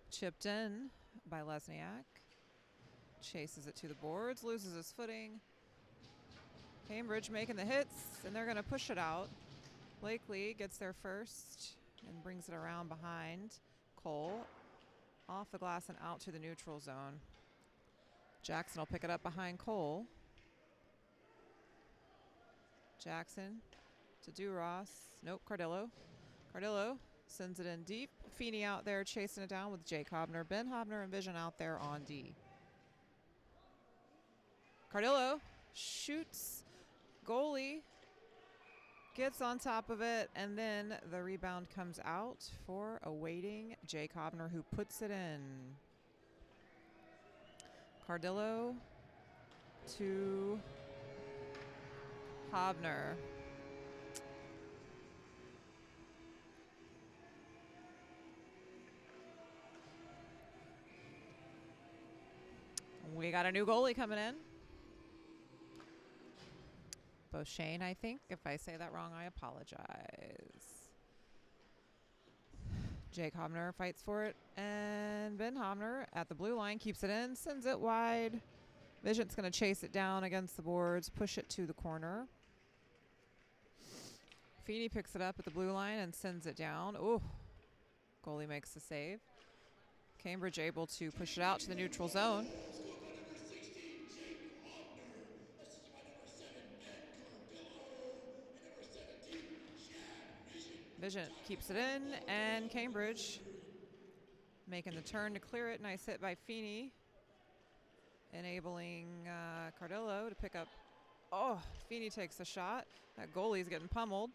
Chipped in by Lesniak. Chases it to the boards, loses his footing. Cambridge making the hits, and they're going to push it out. Blakely gets there first and brings it around behind Cole. Off the glass and out to the neutral zone. Jackson will pick it up behind Cole. Jackson to Duras. Nope, Cardillo. Cardillo sends it in deep. Feeney out there chasing it down with Jake Hobner. Ben Hobner and Vision out there on D. Cardillo shoots. Goalie gets on top of it, and then the rebound comes out for a waiting Jake Hobner, who puts it in. Cardillo to Hobner. We got a new goalie coming in. Beauchene, I think. If I say that wrong, I apologize. Jake Hobner fights for it, and Ben Hobner at the blue line keeps it in, sends it wide. Vision's going to chase it down against the boards, push it to the corner. Feeney picks it up at the blue line and sends it down. Ooh, goalie makes the save. Cambridge able to push it out to the neutral zone. Scored by number 16, Jake Hobner. Assisted by number 7, Ben Cardillo. And number 17, Chad Vision. Vision keeps it in, and Cambridge making the turn to clear it. Nice hit by Feeney, enabling Cardillo to pick up. Oh, Feeney takes the shot. That goalie's getting pummeled.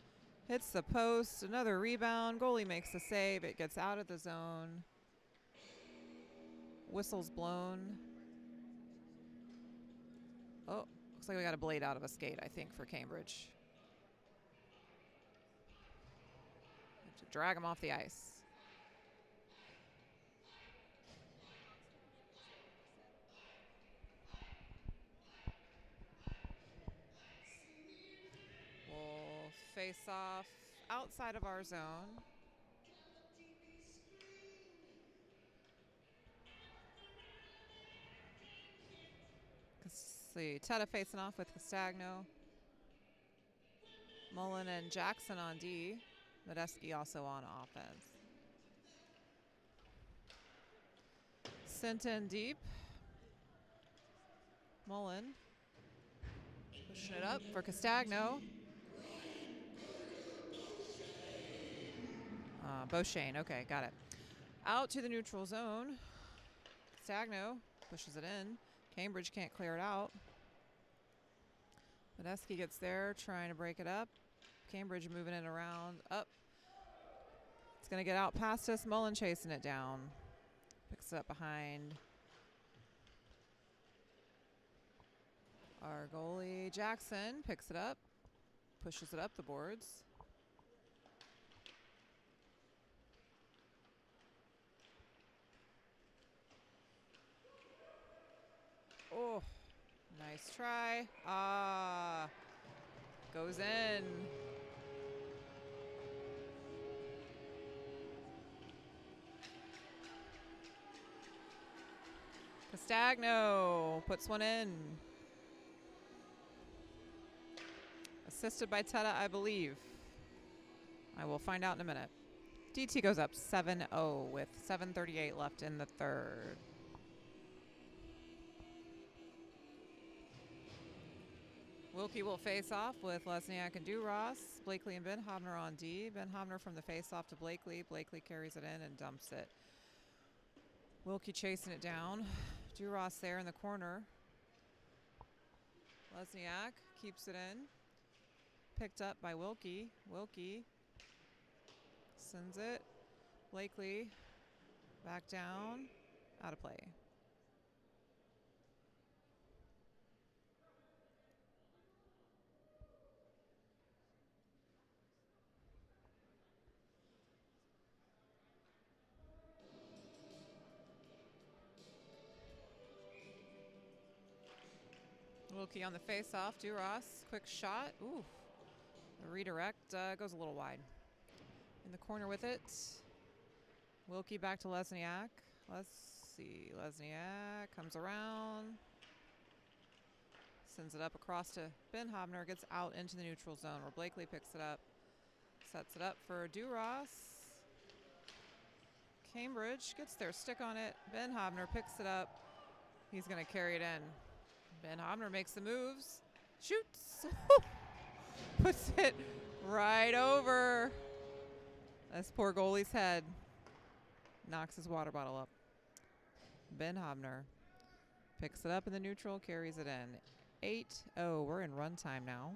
Hits the post, another rebound. Goalie makes the save. It gets out of the zone. Whistle's blown. Oh, looks like we got a blade out of a skate, I think, for Cambridge. Have to drag him off the ice. We'll face off outside of our zone. See, Teta facing off with Castagno. Mullen and Jackson on D. Medeski also on offense. Sent in deep. Mullen pushing it up for Castagno. Beauchene, okay, got it. Out to the neutral zone. Castagno pushes it in. Cambridge can't clear it out. Medeski gets there, trying to break it up. Cambridge moving it around, up. It's going to get out past us. Mullen chasing it down. Picks it up behind our goalie. Jackson picks it up, pushes it up the boards. Oh, nice try. Goes in. Castagno puts one in. Assisted by Teta, I believe. I will find out in a minute. DT goes up 7-0 with 7:38 left in the third. Wilkie will face off with Lesniak and Duras. Blakely and Ben Hobner on D. Ben Hobner from the face-off to Blakely. Blakely carries it in and dumps it. Wilkie chasing it down. Duras there in the corner. Lesniak keeps it in. Picked up by Wilkie. Wilkie sends it. Blakely back down. Out of play. Wilkie on the face-off. Duras, quick shot. Ooh, the redirect goes a little wide. In the corner with it. Wilkie back to Lesniak. Let's see. Lesniak comes around. Sends it up across to Ben Hobner. Gets out into the neutral zone where Blakely picks it up. Sets it up for Duras. Cambridge gets their stick on it. Ben Hobner picks it up. He's going to carry it in. Ben Hobner makes the moves. Shoots. Puts it right over. This poor goalie's head. Knocks his water bottle up. Ben Hobner picks it up in the neutral, carries it in. 8-0. We're in run time now.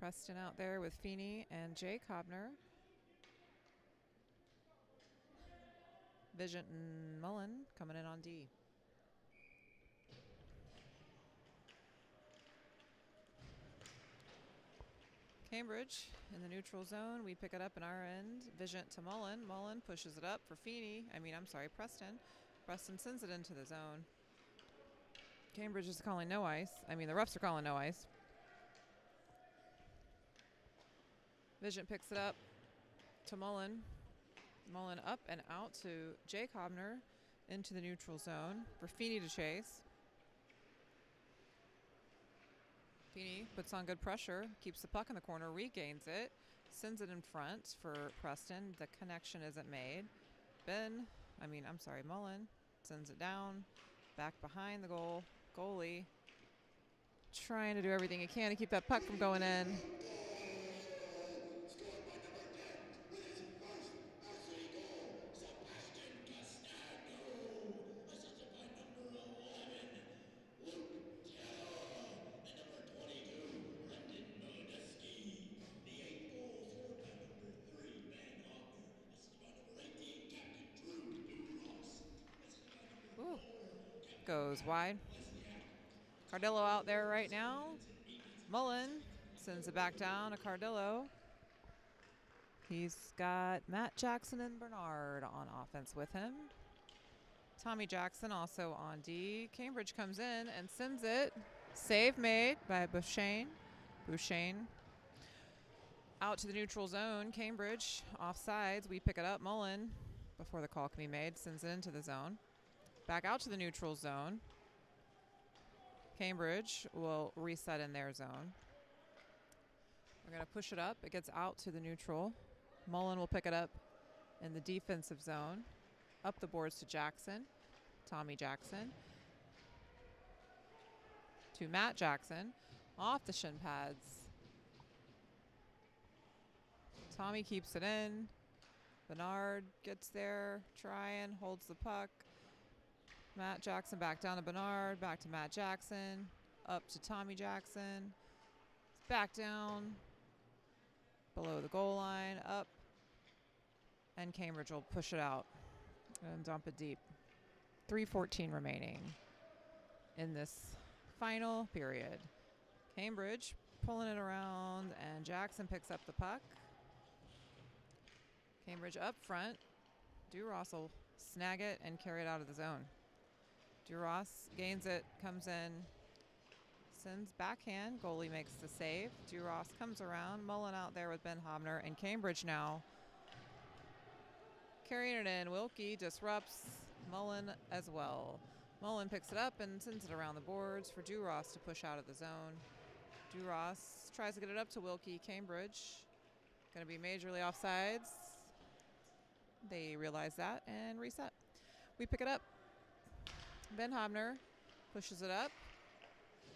Preston out there with Feeney and Jake Hobner. Vision and Mullen coming in on D. Cambridge in the neutral zone. We pick it up in our end. Vigent to Mullen. Mullen pushes it up for Preston. Preston sends it into the zone. Cambridge is calling no ice. The refs are calling no ice. Vigent picks it up to Mullen. Mullen up and out to Jake Hobner into the neutral zone for Feeney to chase. Feeney puts on good pressure, keeps the puck in the corner, regains it, sends it in front for Preston. The connection isn't made. Mullen sends it down, back behind the goal. Goalie trying to do everything he can to keep that puck from going in. Scored by number 10 with his first varsity goal, Sebastian Castagno. Assisted by number 11, Luke Taylor. And number 22, Brendan Medeski. The 8th goal scored by number 3, Ben Hogner. Assisted by number 18, Captain Drew Ross. Assisted by number 4, Goes wide. Cardillo out there right now. Mullen sends it back down to Cardillo. He's got Matt Jackson and Bernard on offense with him. Tommy Jackson also on D. Cambridge comes in and sends it. Save made by Bouchane. Out to the neutral zone. Cambridge offsides. We pick it up. Mullen, before the call can be made, sends it into the zone. Back out to the neutral zone. Cambridge will reset in their zone. We're going to push it up. It gets out to the neutral. Mullen will pick it up in the defensive zone. Up the boards to Jackson. Tommy Jackson. To Matt Jackson. Off the shin pads. Tommy keeps it in. Bernard gets there. Holds the puck. Matt Jackson back down to Bernard, back to Matt Jackson, up to Tommy Jackson, back down, below the goal line, up, and Cambridge will push it out and dump it deep. 3:14 remaining in this final period. Cambridge pulling it around, and Jackson picks up the puck. Cambridge up front. Duras will snag it and carry it out of the zone. Duras gains it, comes in, sends backhand. Goalie makes the save. Duras comes around. Mullen out there with Ben Hobner. And Cambridge now carrying it in. Wilkie disrupts Mullen as well. Mullen picks it up and sends it around the boards for Duras to push out of the zone. Duras tries to get it up to Wilkie. Cambridge going to be majorly offsides. They realize that and reset. We pick it up. Ben Hobner pushes it up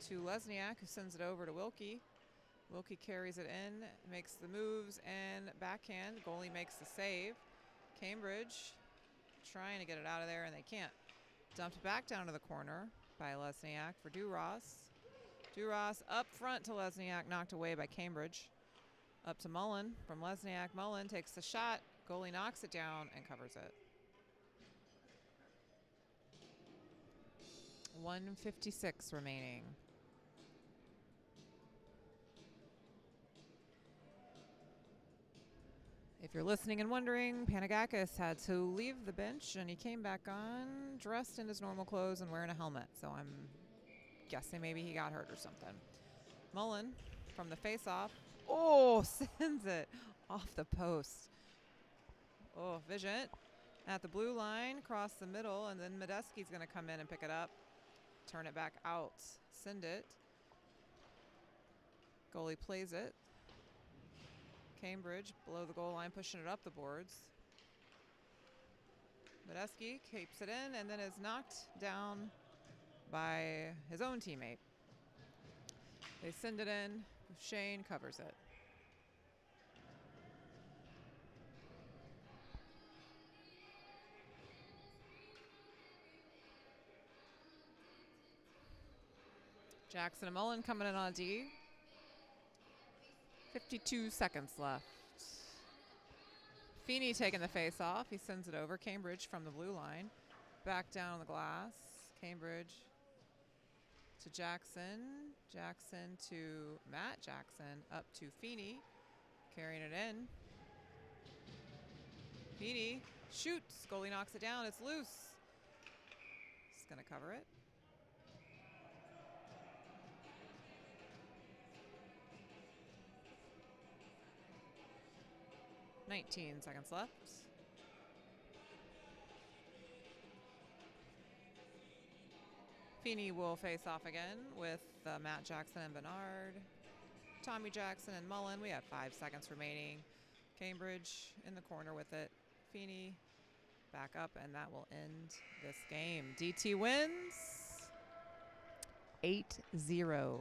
to Lesniak, who sends it over to Wilkie. Wilkie carries it in, makes the moves, and backhand. Goalie makes the save. Cambridge trying to get it out of there, and they can't. Dumped back down to the corner by Lesniak for Duras. Duras up front to Lesniak, knocked away by Cambridge. Up to Mullen from Lesniak. Mullen takes the shot. Goalie knocks it down and covers it. 1:56 remaining. If you're listening and wondering, Panagakis had to leave the bench, and he came back on dressed in his normal clothes and wearing a helmet. So I'm guessing maybe he got hurt or something. Mullen from the face-off. Oh, sends it off the post. Oh, Vigent at the blue line, across the middle, and then Medeski's going to come in and pick it up. Turn it back out. Send it. Goalie plays it. Cambridge below the goal line, pushing it up the boards. Medeski keeps it in and then is knocked down by his own teammate. They send it in. Shane covers it. Jackson and Mullen coming in on D. 52 seconds left. Feeney taking the face off. He sends it over. Cambridge from the blue line. Back down on the glass. Cambridge to Jackson. Jackson to Matt Jackson. Up to Feeney. Carrying it in. Feeney shoots. Goalie knocks it down. It's loose. He's going to cover it. 19 seconds left. Feeney will face off again with Matt Jackson and Bernard. Tommy Jackson and Mullen. We have 5 seconds remaining. Cambridge in the corner with it. Feeney back up, and that will end this game. DT wins 8-0.